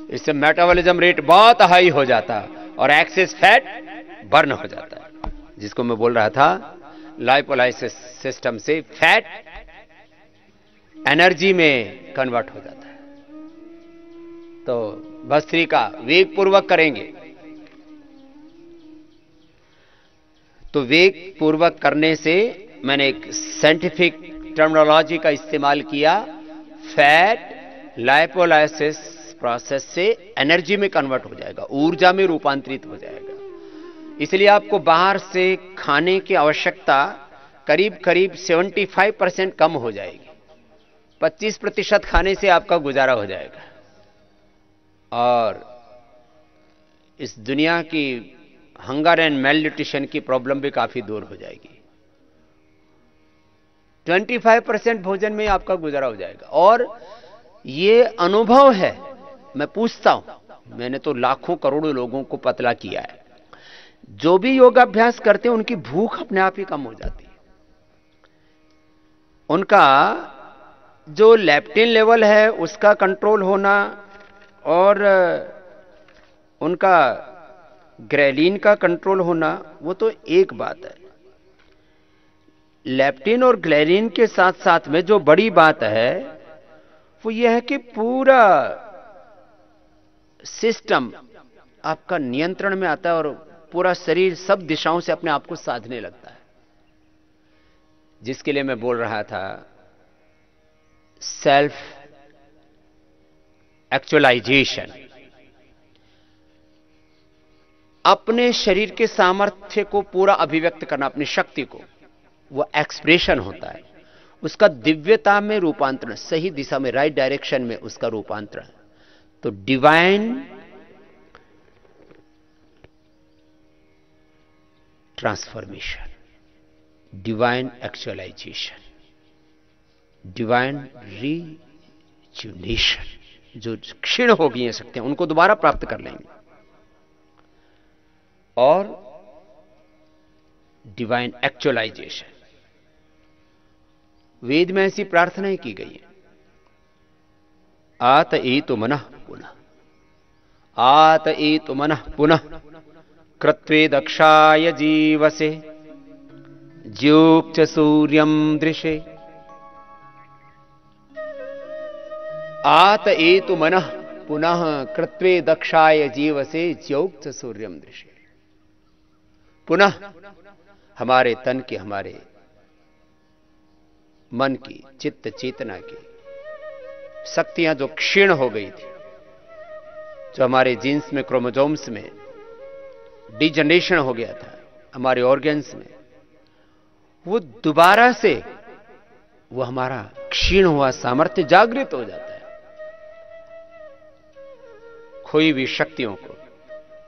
इससे मेटाबॉलिज्म रेट बहुत हाई हो जाता है और एक्सेस फैट बर्न हो जाता है, जिसको मैं बोल रहा था लाइपोलाइसिस सिस्टम से फैट एनर्जी में कन्वर्ट हो जाता है। तो भस्त्रिका वेग पूर्वक करेंगे। तो वेग पूर्वक करने से मैंने एक साइंटिफिक टर्मिनोलॉजी का इस्तेमाल किया, फैट लाइपोलाइसिस प्रोसेस से एनर्जी में कन्वर्ट हो जाएगा, ऊर्जा में रूपांतरित हो जाएगा। इसलिए आपको बाहर से खाने की आवश्यकता करीब करीब 75% कम हो जाएगी। 25% खाने से आपका गुजारा हो जाएगा और इस दुनिया की हंगर एंड मेल न्यूट्रिशन की प्रॉब्लम भी काफी दूर हो जाएगी। 25% भोजन में आपका गुजारा हो जाएगा। और ये अनुभव है, मैं पूछता हूं, मैंने तो लाखों करोड़ों लोगों को पतला किया है, जो भी योगाभ्यास करते हैं उनकी भूख अपने आप ही कम हो जाती है। उनका जो लेप्टिन लेवल है उसका कंट्रोल होना और उनका ग्रेलिन का कंट्रोल होना, वो तो एक बात है। लेप्टिन और ग्रेलिन के साथ साथ में जो बड़ी बात है वो यह है कि पूरा सिस्टम आपका नियंत्रण में आता है और पूरा शरीर सब दिशाओं से अपने आप को साधने लगता है। जिसके लिए मैं बोल रहा था, सेल्फ एक्चुअलाइजेशन, अपने शरीर के सामर्थ्य को पूरा अभिव्यक्त करना, अपनी शक्ति को, वो एक्सप्रेशन होता है। उसका दिव्यता में रूपांतरण, सही दिशा में, राइट डायरेक्शन में उसका रूपांतरण। तो divine transformation, divine actualisation, divine rejuvenation, जो क्षीण हो गई हैं शक्तियां उनको दोबारा प्राप्त कर लेंगे। और डिवाइन एक्चुअलाइजेशन, वेद में ऐसी प्रार्थनाएं की गई हैं, आत एतु मनः पुनः, आत एतु मनः पुनः, कृत्वे दक्षाय जीवसे, ज्योक्च सूर्यम दृशे। आत एतु मनः पुनः, कृत्वे दक्षाय जीवसे, ज्योक्च सूर्यम दृशे। पुनः हमारे तन की, हमारे मन की, चित्त चेतना की शक्तियां जो क्षीण हो गई थी, जो हमारे जीन्स में, क्रोमोसोम्स में डिजनरेशन हो गया था, हमारे ऑर्गन्स में, वो दोबारा से, वो हमारा क्षीण हुआ सामर्थ्य जागृत हो जाता है। खोई हुई शक्तियों को,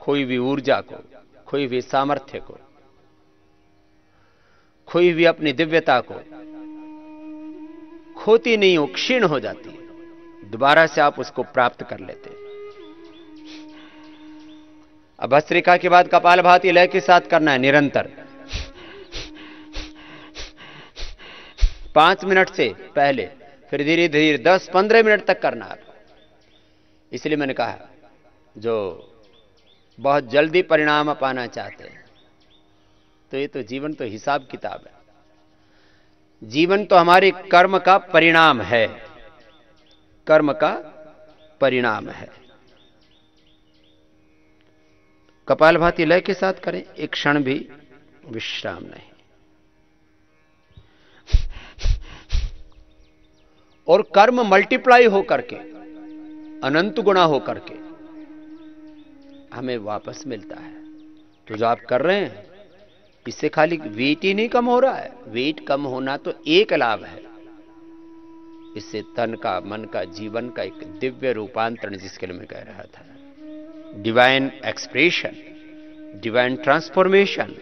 खोई हुई ऊर्जा को, खोई हुई सामर्थ्य को, खोई हुई अपनी दिव्यता को खोती नहीं हो, क्षीण हो जाती है, दोबारा से आप उसको प्राप्त कर लेते हैं। अब भस्त्रिका के बाद कपालभाति लय के साथ करना है निरंतर। 5 मिनट से पहले, फिर धीरे धीरे 10-15 मिनट तक करना है। इसलिए मैंने कहा, जो बहुत जल्दी परिणाम पाना चाहते हैं, तो ये तो जीवन तो हिसाब किताब है। जीवन तो हमारे कर्म का परिणाम है, कर्म का परिणाम है। कपालभाति लय के साथ करें, एक क्षण भी विश्राम नहीं। और कर्म मल्टीप्लाई होकर के, अनंत गुणा होकर के हमें वापस मिलता है। तो जो आप कर रहे हैं, इससे खाली वेट ही नहीं कम हो रहा है, वेट कम होना तो एक लाभ है, इससे तन का, मन का, जीवन का एक दिव्य रूपांतरण, जिसके लिए मैं कह रहा था, divine expression, divine transformation,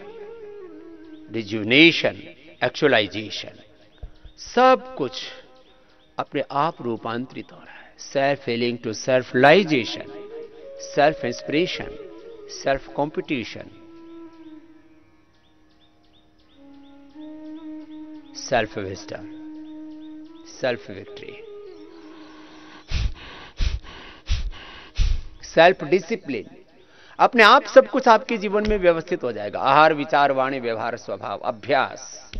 rejuvenation, actualization, सब कुछ अपने आप रूपांतरित हो रहा है। Self healing to self realization, self inspiration, self competition, self wisdom, self victory, self discipline. अपने आप सब कुछ आपके जीवन में व्यवस्थित हो जाएगा। आहार, विचार, वाणी, व्यवहार, स्वभाव, अभ्यास।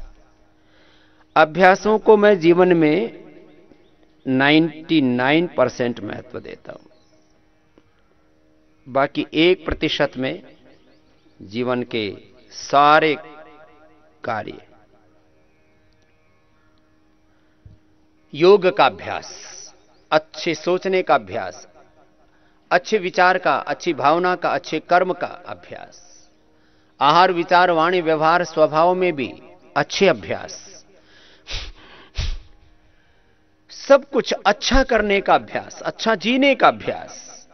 अभ्यासों को मैं जीवन में 99% महत्व देता हूं, बाकी 1% में जीवन के सारे कार्य। योग का अभ्यास, अच्छे सोचने का अभ्यास, अच्छे विचार का, अच्छी भावना का, अच्छे कर्म का अभ्यास। आहार, विचार, वाणी, व्यवहार, स्वभाव में भी अच्छे अभ्यास। सब कुछ अच्छा करने का अभ्यास, अच्छा जीने का अभ्यास।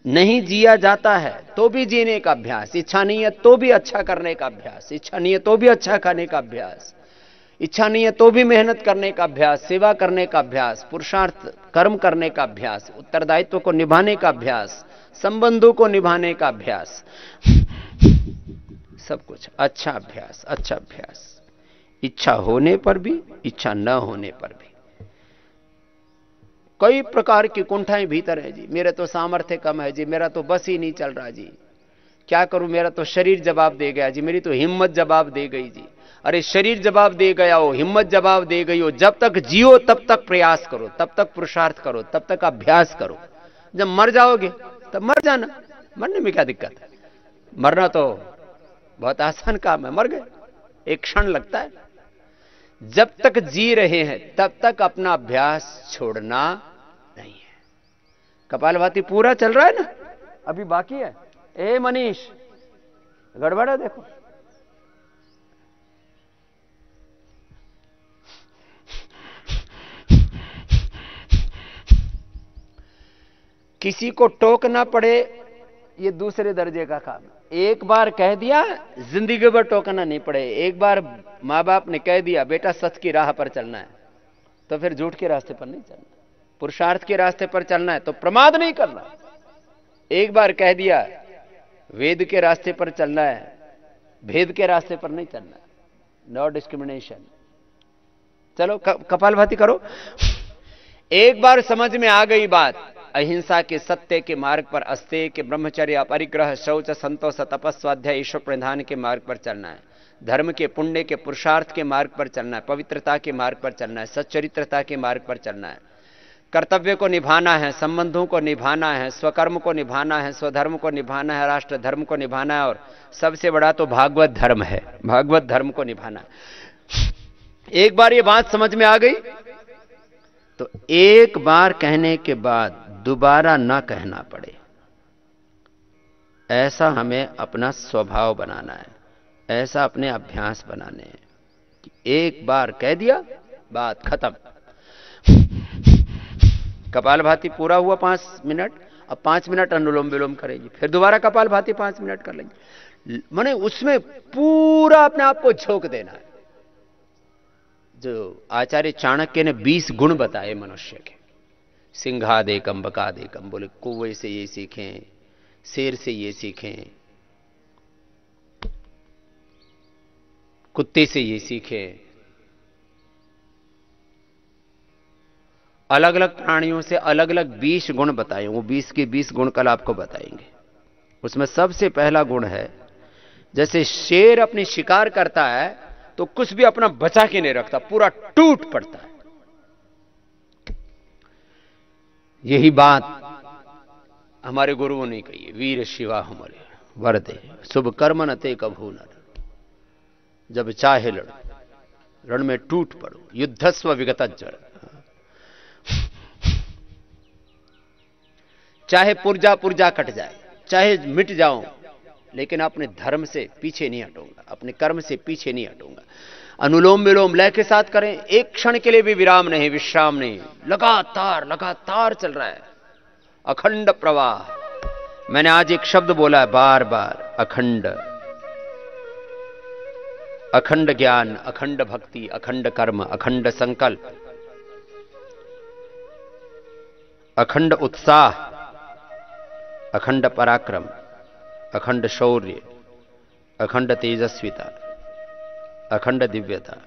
नहीं जिया जाता है तो भी जीने का अभ्यास, इच्छा नहीं है तो भी अच्छा करने का अभ्यास, इच्छा नहीं है तो भी अच्छा खाने का अभ्यास, इच्छा नहीं है तो भी मेहनत करने का अभ्यास, सेवा करने का अभ्यास, पुरुषार्थ कर्म करने का अभ्यास, उत्तरदायित्व को निभाने का अभ्यास, संबंधों को निभाने का अभ्यास। सब कुछ अच्छा अभ्यास, अच्छा अभ्यास। इच्छा होने पर भी, इच्छा न होने पर भी। कई प्रकार की कुंठाएं भीतर है जी। मेरे तो सामर्थ्य कम है जी, मेरा तो बस ही नहीं चल रहा जी, क्या करूं, मेरा तो शरीर जवाब दे गया जी, मेरी तो हिम्मत जवाब दे गई जी। अरे शरीर जवाब दे गया हो, हिम्मत जवाब दे गई हो, जब तक जियो तब तक प्रयास करो, तब तक पुरुषार्थ करो, तब तक अभ्यास करो। जब मर जाओगे तब मर जाना, मरने में क्या दिक्कत है। मरना तो बहुत आसान काम है, मर गए, एक क्षण लगता है। जब तक जी रहे हैं तब तक अपना अभ्यास छोड़ना नहीं है। कपालभाति पूरा चल रहा है ना, अभी बाकी है। ए मनीष, गड़बड़ है देखो। किसी को टोकना पड़े ये दूसरे दर्जे का काम है। एक बार कह दिया, जिंदगी भर टोकना नहीं पड़े। एक बार माँ बाप ने कह दिया बेटा सच की राह पर चलना है, तो फिर झूठ के रास्ते पर नहीं चलना, पुरुषार्थ के रास्ते पर चलना है, तो प्रमाद नहीं करना। एक बार कह दिया वेद के रास्ते पर चलना है, भेद के रास्ते पर नहीं चलना, नो डिस्क्रिमिनेशन। चलो कपालभाति करो। एक बार समझ में आ गई बात, अहिंसा के, सत्य के मार्ग पर, अस्तेय के, ब्रह्मचर्य, अपरिग्रह, शौच, संतोष, तपस्या, स्वाध्याय, ईश्वर प्रधान के मार्ग पर चलना है, धर्म के, पुण्य के, पुरुषार्थ के मार्ग पर चलना है, पवित्रता के मार्ग पर चलना है, सच्चरित्रता के मार्ग पर चलना है, कर्तव्य को निभाना है, संबंधों को निभाना है, स्वकर्म को निभाना है, स्वधर्म को निभाना है, राष्ट्र धर्म को निभाना है, और सबसे बड़ा तो भागवत धर्म है, भागवत धर्म को निभाना है। एक बार ये बात समझ में आ गई तो एक बार कहने के बाद दोबारा ना कहना पड़े, ऐसा हमें अपना स्वभाव बनाना है, ऐसा अपने अभ्यास बनाने हैं कि एक बार कह दिया बात खत्म। कपालभाति पूरा हुआ 5 मिनट, अब 5 मिनट अनुलोम विलोम करेंगे, फिर दोबारा कपालभाति 5 मिनट कर लेंगे। माने उसमें पूरा अपने आप को झोंक देना है। जो आचार्य चाणक्य ने 20 गुण बताए मनुष्य के, सिंहादेकम बकादेकम, बोले कौवे से ये सीखें, शेर से ये सीखें, कुत्ते से ये सीखें, अलग अलग प्राणियों से अलग अलग 20 गुण बताए। वो 20 के 20 गुण कल आपको बताएंगे। उसमें सबसे पहला गुण है, जैसे शेर अपनी शिकार करता है तो कुछ भी अपना बचा के नहीं रखता, पूरा टूट पड़ता है। यही बात हमारे गुरुओं ने कही है, वीर शिवा हमारे वरदे शुभ कर्म न ते कभू न, जब चाहे लड़ो, रण में टूट पड़ो, युद्धस्व विगत जड़। चाहे पुर्जा पुर्जा कट जाए, चाहे मिट जाऊं, लेकिन अपने धर्म से पीछे नहीं हटूंगा, अपने कर्म से पीछे नहीं हटूंगा। अनुलोम विलोम लय के साथ करें, एक क्षण के लिए भी विराम नहीं, विश्राम नहीं, लगातार लगातार चल रहा है, अखंड प्रवाह। मैंने आज एक शब्द बोला है बार बार, अखंड। अखंड ज्ञान, अखंड भक्ति, अखंड कर्म, अखंड संकल्प, अखंड उत्साह, अखंड पराक्रम, अखंड शौर्य, अखंड तेजस्विता, अखंड दिव्यता।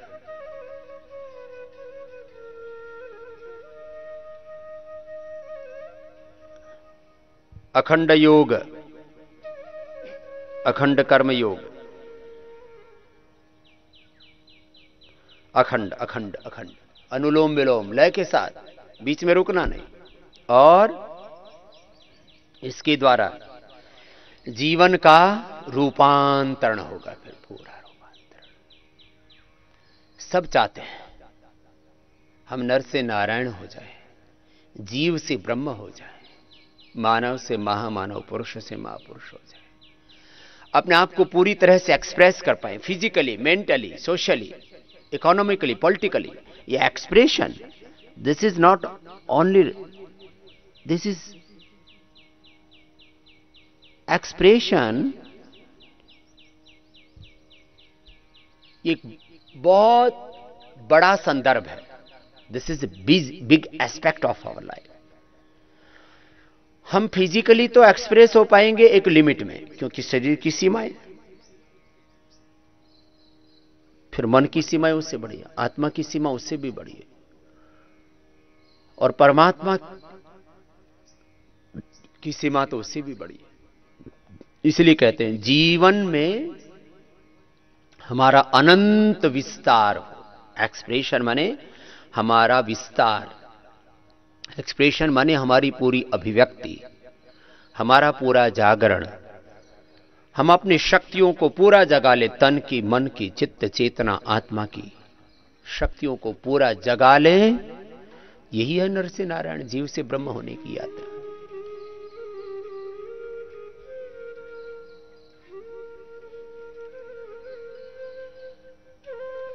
अखंड योग, अखंड कर्म योग, अखंड अखंड अखंड, अनुलोम विलोम लय के साथ, बीच में रुकना नहीं। और इसके द्वारा जीवन का रूपांतरण होगा, फिर पूरा रूपांतरण। सब चाहते हैं हम नर से नारायण हो जाए, जीव से ब्रह्म हो जाए, मानव से महामानव, पुरुष से महापुरुष हो जाए, अपने आप को पूरी तरह से एक्सप्रेस कर पाए, physically, mentally, socially, economically, politically. ये expression, this is not only, this is expression, एक बहुत बड़ा संदर्भ है। This is big aspect of our life. हम फिजिकली तो एक्सप्रेस हो पाएंगे एक लिमिट में, क्योंकि शरीर की सीमाएं, फिर मन की सीमाएं उससे बड़ी है, आत्मा की सीमा उससे भी बड़ी है, और परमात्मा की सीमा तो उससे भी बड़ी है। इसलिए कहते हैं जीवन में हमारा अनंत विस्तार हो। एक्सप्रेशन माने हमारा विस्तार, एक्सप्रेशन माने हमारी पूरी अभिव्यक्ति, हमारा पूरा जागरण। हम अपनी शक्तियों को पूरा जगा ले, तन की, मन की, चित्त चेतना आत्मा की, शक्तियों को पूरा जगा लें, यही है नर से नारायण, जीव से ब्रह्म होने की यात्रा।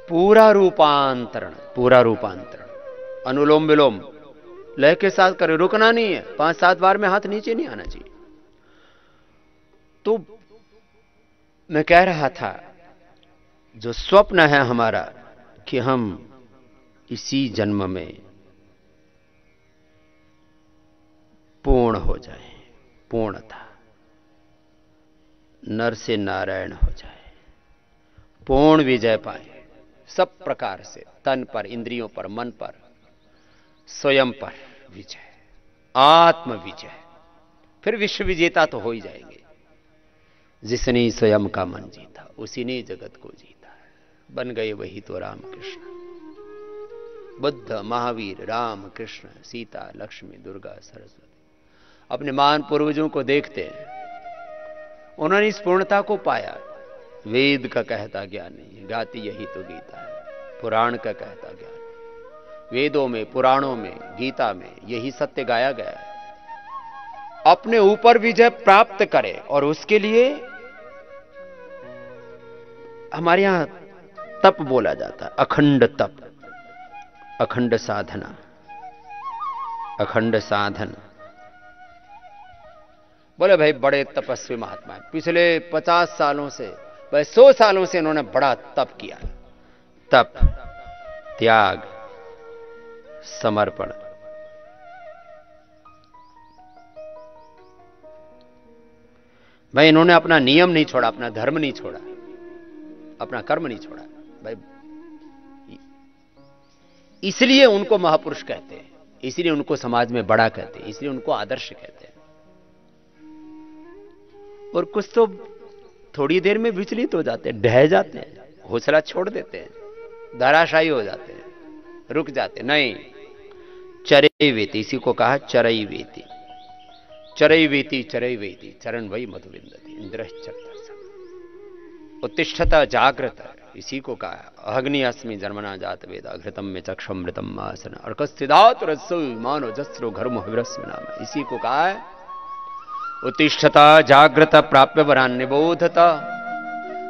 पूरा रूपांतरण, पूरा रूपांतरण, अनुलोम विलोम लय के साथ करे, रुकना नहीं है, 5-7 बार में हाथ नीचे नहीं आना चाहिए। तो मैं कह रहा था, जो स्वप्न है हमारा कि हम इसी जन्म में पूर्ण हो जाए, पूर्णता, नर से नारायण हो जाए, पूर्ण विजय पाए सब प्रकार से, तन पर, इंद्रियों पर, मन पर, स्वयं पर विजय, आत्म विजय। फिर विश्व विजेता तो हो ही जाएंगे। जिसने स्वयं का मन जीता उसी ने जगत को जीता है। बन गए वही तो राम कृष्ण, बुद्ध, महावीर, राम कृष्ण, सीता, लक्ष्मी, दुर्गा, सरस्वती। अपने महान पूर्वजों को देखते हैं, उन्होंने इस पूर्णता को पाया। वेद का कहता ज्ञान नहीं, गाती यही तो गीता है। पुराण का कहता ज्ञान, वेदों में, पुराणों में, गीता में यही सत्य गाया गया है। अपने ऊपर विजय प्राप्त करे, और उसके लिए हमारे यहां तप बोला जाता है, अखंड तप, अखंड साधना, अखंड साधन। बोले भाई बड़े तपस्वी महात्मा हैं, पिछले 50 सालों से, भाई 100 सालों से इन्होंने बड़ा तप किया। तप, त्याग, समर्पण। भाई इन्होंने अपना नियम नहीं छोड़ा, अपना धर्म नहीं छोड़ा, अपना कर्म नहीं छोड़ा भाई। इसलिए उनको महापुरुष कहते हैं, इसलिए उनको समाज में बड़ा कहते हैं, इसलिए उनको आदर्श कहते हैं। और कुछ तो थोड़ी देर में विचलित हो जाते हैं, ढह जाते हैं, हौसला छोड़ देते हैं, धराशायी हो जाते हैं, रुक जाते। नहीं, चरई वेती, इसी को कहा चरई वेती, चरई वेती, चरई वेती, चरण वही मधुविंदती, इंद्र उत्तिष्ठता जागृत, इसी को कहा। अग्नि अस्मि जन्मना जात वेदा, घृतम में चक्षमृतम मासन, अर्कस्थिधात रस्सो मानो जस्रो घर्म हविरस्म नाम, इसी को कहा है। उत्तिष्ठता जागृत प्राप्य वरान निबोधता,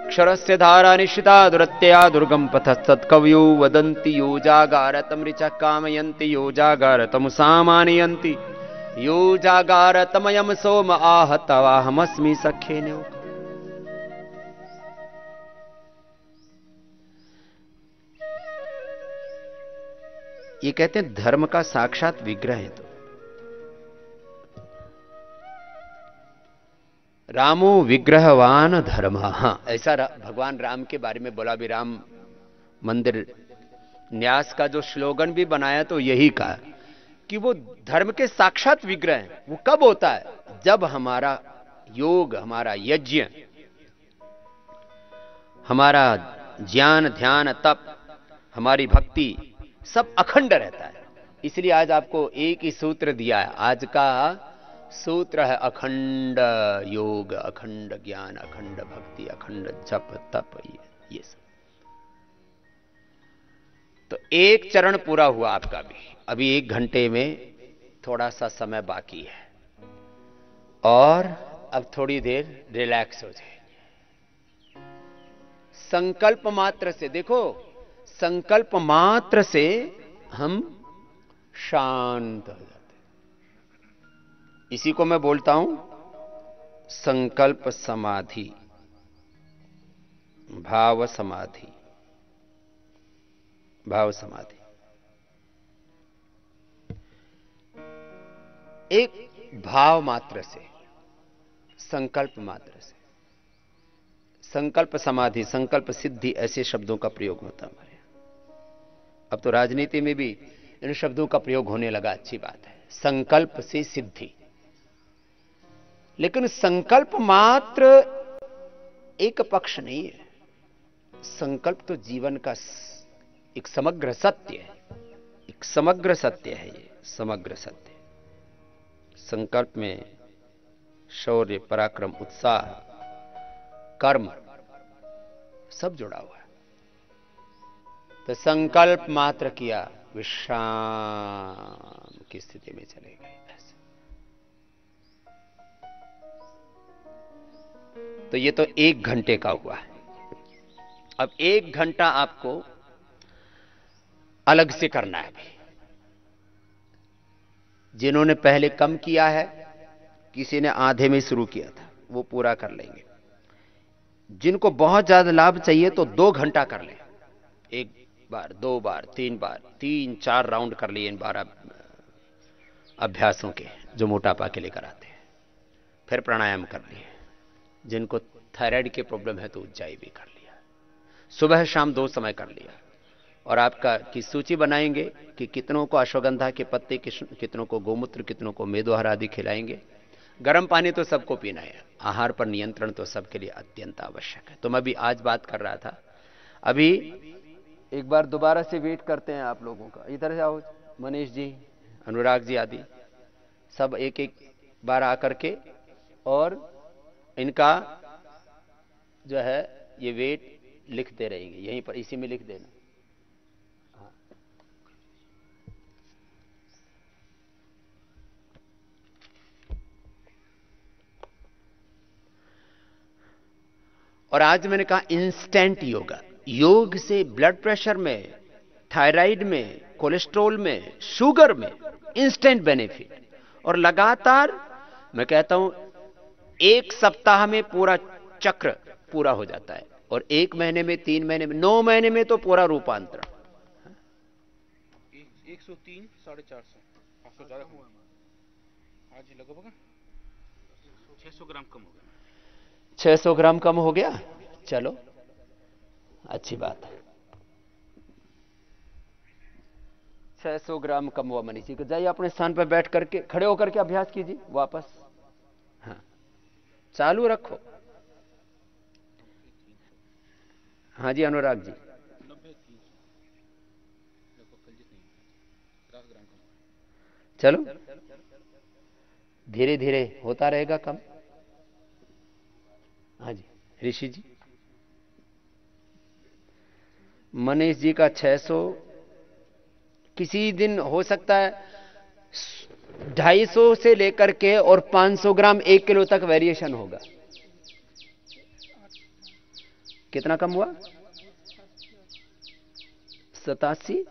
क्षरस्य धारा निश्चिता दुरत्यया दुर्गम पथस्तत्कवयो वदन्ति, यो जागारतम ऋचः कामयन्ति, यो जागारतम सामानयन्ति, यो जागारतमयम सोम आहतवाहमस्मि सख्ये न्योक। ये कहते हैं धर्म का साक्षात विग्रह है। तो रामो विग्रहवान धर्म, हां ऐसा भगवान राम के बारे में बोला भी। राम मंदिर न्यास का जो स्लोगन भी बनाया तो यही कहा कि वो धर्म के साक्षात विग्रह हैं। वो कब होता है? जब हमारा योग, हमारा यज्ञ, हमारा ज्ञान, ध्यान, तप, हमारी भक्ति सब अखंड रहता है। इसलिए आज आपको एक ही सूत्र दिया है। आज का सूत्र है अखंड योग, अखंड ज्ञान, अखंड भक्ति, अखंड जप तप, ये सब। तो एक चरण पूरा हुआ आपका भी। अभी 1 घंटे में थोड़ा सा समय बाकी है, और अब थोड़ी देर रिलैक्स हो जाएंगे। संकल्प मात्र से, देखो, संकल्प मात्र से हम शांत हो जाते हैं। इसी को मैं बोलता हूं संकल्प समाधि, भाव समाधि, भाव समाधि। एक भाव मात्र से, संकल्प मात्र से, संकल्प समाधि, संकल्प सिद्धि, ऐसे शब्दों का प्रयोग होता है हमारे यहां। अब तो राजनीति में भी इन शब्दों का प्रयोग होने लगा, अच्छी बात है। संकल्प से सिद्धि। लेकिन संकल्प मात्र एक पक्ष नहीं है। संकल्प तो जीवन का एक समग्र सत्य है, एक समग्र सत्य है। ये समग्र सत्य। संकल्प में शौर्य, पराक्रम, उत्साह, कर्म सब जुड़ा हुआ है। तो संकल्प मात्र किया, विश्राम की स्थिति में चले गए। ऐसे तो ये तो 1 घंटे का हुआ है। अब 1 घंटा आपको अलग से करना है। जिन्होंने पहले कम किया है, किसी ने आधे में शुरू किया था, वो पूरा कर लेंगे। जिनको बहुत ज्यादा लाभ चाहिए तो 2 घंटा कर लें। 1 बार, 2 बार, 3 बार, 3-4 राउंड कर लिए इन 12 अभ्यासों के जो मोटापा के लिए कराते हैं। फिर प्राणायाम कर लिए। जिनको थायराइड की प्रॉब्लम है तो उज्जाई भी कर लिया। सुबह शाम 2 समय कर लिया। और आपका की सूची बनाएंगे कि कितनों को अश्वगंधा के पत्ते, कितनों को गोमूत्र, कितनों को मेदोहर आदि खिलाएंगे। गर्म पानी तो सबको पीना है। आहार पर नियंत्रण तो सबके लिए अत्यंत आवश्यक है। तो मैं भी आज बात कर रहा था। अभी एक बार दोबारा से वेट करते हैं आप लोगों का। इधर से आओ, मनीष जी, अनुराग जी आदि सब एक बार आकर के और इनका जो है ये वेट लिखते रहेंगे। यहीं पर इसी में लिख देना। और आज मैंने कहा इंस्टेंट योगा। योग से ब्लड प्रेशर में, थायराइड में, कोलेस्ट्रॉल में, शुगर में इंस्टेंट बेनिफिट। और लगातार मैं कहता हूं 1 सप्ताह में पूरा चक्र पूरा हो जाता है। और 1 महीने में, 3 महीने में, 9 महीने में तो पूरा रूपांतरण। 103 450 800 ज्यादा हुआ आज लगभग 600 ग्राम कम हो गया। 600 ग्राम कम हो गया। चलो अच्छी बात है। 600 ग्राम कम हुआ मनीष जी को। जाइए अपने स्थान पर बैठ करके, खड़े होकर के अभ्यास कीजिए वापस। हाँ, चालू रखो। हाँ जी अनुराग जी। चलो धीरे धीरे होता रहेगा कम। हाँ जी ऋषि जी। मनीष जी का 600, किसी दिन हो सकता है 250 से लेकर के और 500 ग्राम 1 किलो तक वेरिएशन होगा। कितना कम हुआ? 87।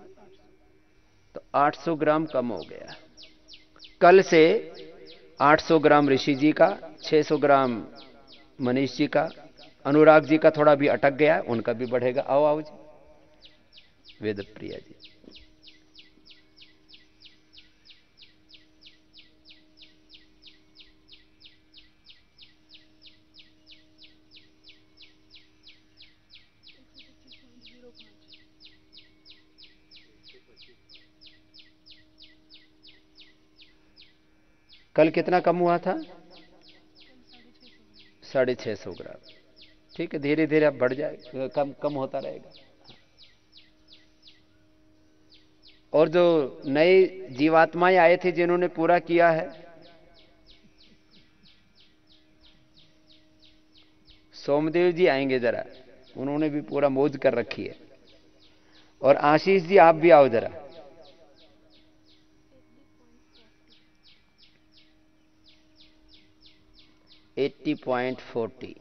तो 800 ग्राम कम हो गया। कल से 800 ग्राम ऋषि जी का, 600 ग्राम मनीष जी का, अनुराग जी का थोड़ा भी अटक गया, उनका भी बढ़ेगा। आओ आओ जी, वेद प्रिया जी। कल कितना कम हुआ था? 650 ग्राम। ठीक है, धीरे धीरे अब बढ़ जाएगा, कम कम होता रहेगा। और जो नए जीवात्माएं आए थे जिन्होंने पूरा किया है, सोमदेव जी आएंगे जरा, उन्होंने भी पूरा मौज कर रखी है। और आशीष जी आप भी आओ जरा। एट्टी 80.40।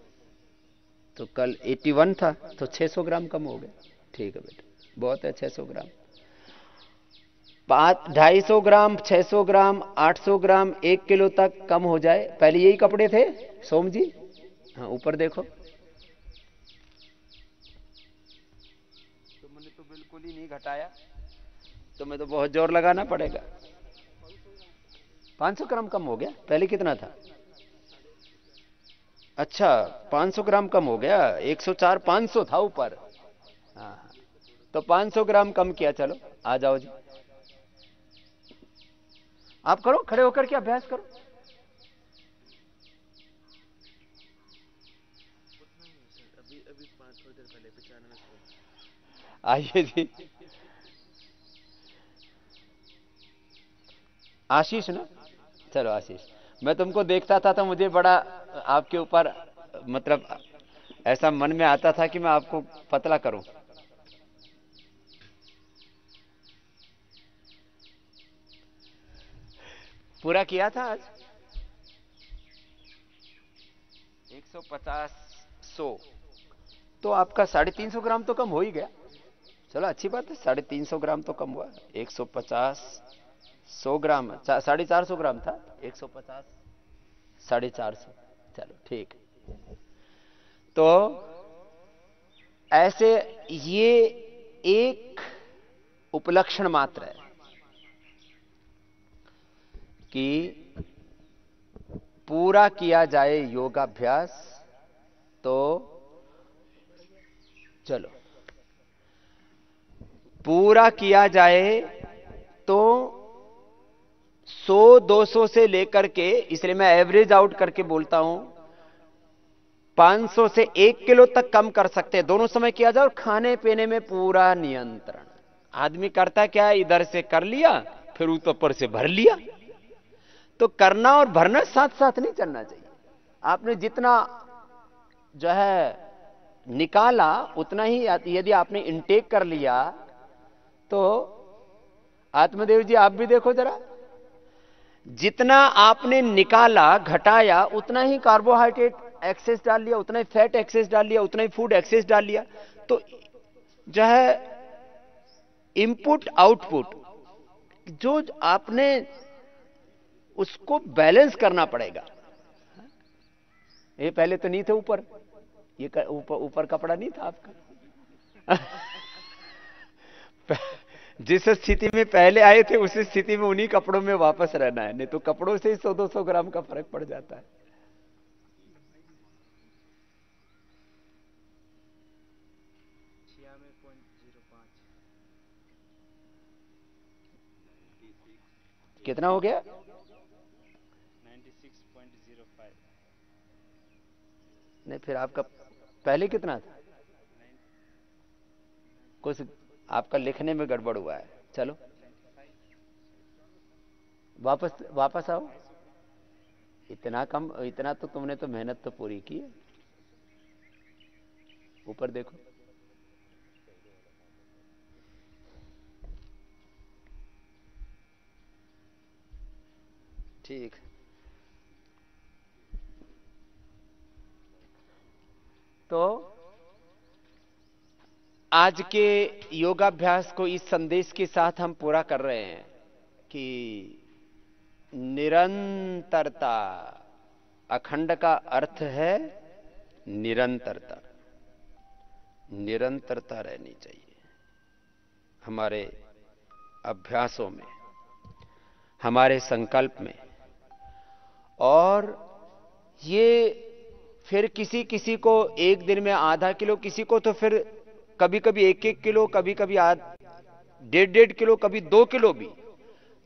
तो कल 81 था, तो 600 ग्राम कम हो गया। ठीक है बेटा, बहुत है। 600 ग्राम, 250 ग्राम, 600 ग्राम, 800 ग्राम, 1 किलो तक कम हो जाए। पहले यही कपड़े थे सोम जी। हाँ ऊपर देखो, तुमने तो बिल्कुल ही नहीं घटाया, तुम्हें तो बहुत जोर लगाना पड़ेगा। 500 ग्राम कम हो गया। पहले कितना था? अच्छा 500 ग्राम कम हो गया। 104 500 था ऊपर। हाँ, तो 500 ग्राम कम किया। चलो आ जाओ जी, आप करो, खड़े होकर के अभ्यास करो। अभी 5 थोड़ी देर पहले 95। आइए जी। आशीष ना, चलो आशीष, मैं तुमको देखता था तो मुझे बड़ा आपके ऊपर मतलब ऐसा मन में आता था कि मैं आपको पतला करूं। पूरा किया था आज 150 100, तो आपका 350 ग्राम तो कम हो ही गया। चलो अच्छी बात है, 350 ग्राम तो कम हुआ। 150 100 ग्राम 450 ग्राम था, 150 450, चलो ठीक। तो ऐसे ये एक उपलक्षण मात्र है कि पूरा किया जाए योगाभ्यास। तो चलो पूरा किया जाए तो 100-200 से लेकर के, इसलिए मैं एवरेज आउट करके बोलता हूं, 500 से 1 किलो तक कम कर सकते हैं। दोनों समय किया जाए और खाने पीने में पूरा नियंत्रण। आदमी करता क्या है, इधर से कर लिया फिर ऊपर से भर लिया। तो करना और भरना साथ साथ नहीं चलना चाहिए। आपने जितना जो है निकाला उतना ही, यदि आपने इनटेक कर लिया तो आत्मदेव जी आप भी देखो जरा, जितना आपने निकाला घटाया उतना ही कार्बोहाइड्रेट एक्सेस डाल लिया, उतना ही फैट एक्सेस डाल लिया, उतना ही फूड एक्सेस डाल लिया। तो जो है इनपुट आउटपुट जो आपने उसको बैलेंस करना पड़ेगा। ये पहले तो नहीं थे ऊपर, ये ऊपर कपड़ा नहीं था आपका। जिस स्थिति में पहले आए थे उस स्थिति में उन्हीं कपड़ों में वापस रहना है, नहीं तो कपड़ों से ही 100-200 ग्राम का फर्क पड़ जाता है। कितना हो गया? 96.05। नहीं, फिर आपका पहले कितना था? कुछ आपका लिखने में गड़बड़ हुआ है। चलो वापस आओ। इतना कम, इतना तो तुमने तो मेहनत तो पूरी की है। ऊपर देखो, ठीक। तो आज के योगाभ्यास को इस संदेश के साथ हम पूरा कर रहे हैं कि निरंतरता, अखंड का अर्थ है निरंतरता। निरंतरता रहनी चाहिए हमारे अभ्यासों में, हमारे संकल्प में। और ये फिर किसी किसी को एक दिन में आधा किलो, किसी को तो फिर कभी कभी 1-1 किलो, कभी कभी 1.5 किलो, कभी 2 किलो भी।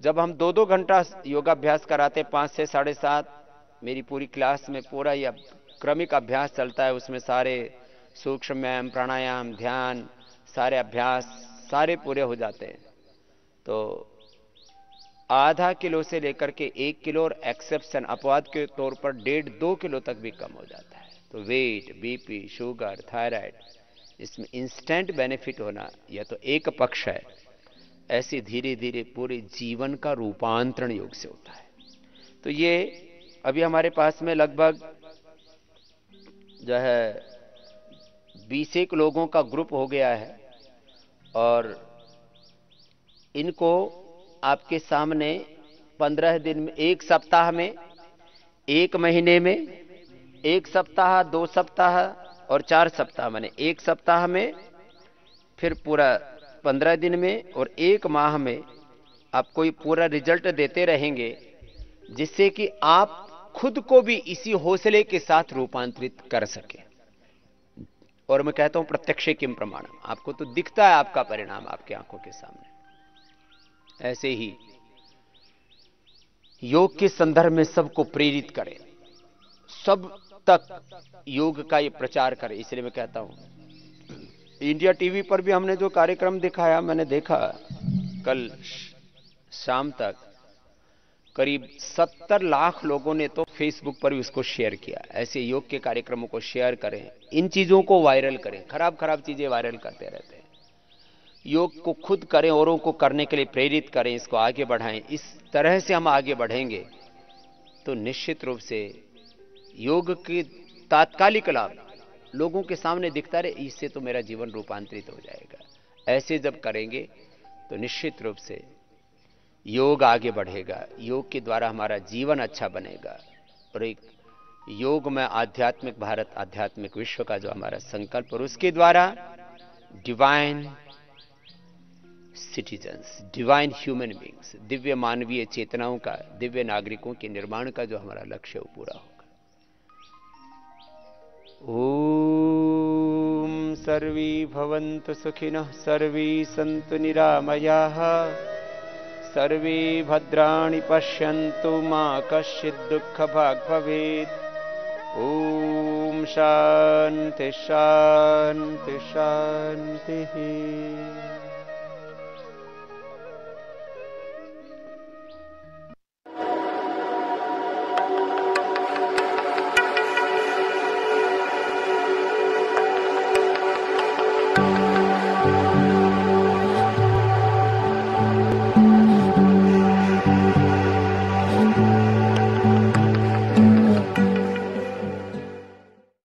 जब हम 2-2 घंटा योगाभ्यास कराते, 5 से 7:30 मेरी पूरी क्लास में पूरा यह क्रमिक अभ्यास चलता है। उसमें सारे सूक्ष्म व्यायाम, प्राणायाम, ध्यान, सारे अभ्यास सारे पूरे हो जाते हैं। तो आधा किलो से लेकर के 1 किलो और एक्सेप्शन अपवाद के तौर पर 1.5-2 किलो तक भी कम हो जाता है। तो वेट, बीपी, शुगर, थायराइड, इसमें इंस्टेंट बेनिफिट होना यह तो एक पक्ष है। ऐसे धीरे धीरे पूरे जीवन का रूपांतरण योग से होता है। तो ये अभी हमारे पास में लगभग जो है 20 लोगों का ग्रुप हो गया है और इनको आपके सामने 15 दिन में, 1 सप्ताह में, 1 महीने में, 1 सप्ताह, 2 सप्ताह और 4 सप्ताह, माने 1 सप्ताह में, फिर पूरा 15 दिन में और 1 माह में आपको ये पूरा रिजल्ट देते रहेंगे, जिससे कि आप खुद को भी इसी हौसले के साथ रूपांतरित कर सके। और मैं कहता हूं प्रत्यक्षे किम प्रमाणम, आपको तो दिखता है आपका परिणाम आपकी आंखों के सामने। ऐसे ही योग के संदर्भ में सबको प्रेरित करें, सब तक योग का ये प्रचार करें। इसलिए मैं कहता हूं इंडिया टीवी पर भी हमने जो कार्यक्रम दिखाया, मैंने देखा कल शाम तक करीब 70 लाख लोगों ने तो फेसबुक पर भी उसको शेयर किया। ऐसे योग के कार्यक्रमों को शेयर करें, इन चीजों को वायरल करें। खराब खराब चीजें वायरल करते रहते हैं। योग को खुद करें, औरों को करने के लिए प्रेरित करें, इसको आगे बढ़ाएं। इस तरह से हम आगे बढ़ेंगे तो निश्चित रूप से योग के तात्कालिक लाभ लोगों के सामने दिखता रहे, इससे तो मेरा जीवन रूपांतरित हो जाएगा। ऐसे जब करेंगे तो निश्चित रूप से योग आगे बढ़ेगा, योग के द्वारा हमारा जीवन अच्छा बनेगा। और एक योग में आध्यात्मिक भारत, आध्यात्मिक विश्व का जो हमारा संकल्प, और उसके द्वारा divine citizens, divine human beings, Divya मानवीय चेतनाओं का, दिव्य नागरिकों के निर्माण का जो हमारा लक्ष्य है वो पूरा होगा। ओम सर्वे भवन्तु सुखिनः, सर्वे सन्तु निरामयाः, सर्वे भद्राणि पश्यन्तु मा कश्चित् दुःखभाग् भवेत्। ओम शांति शांति शांति।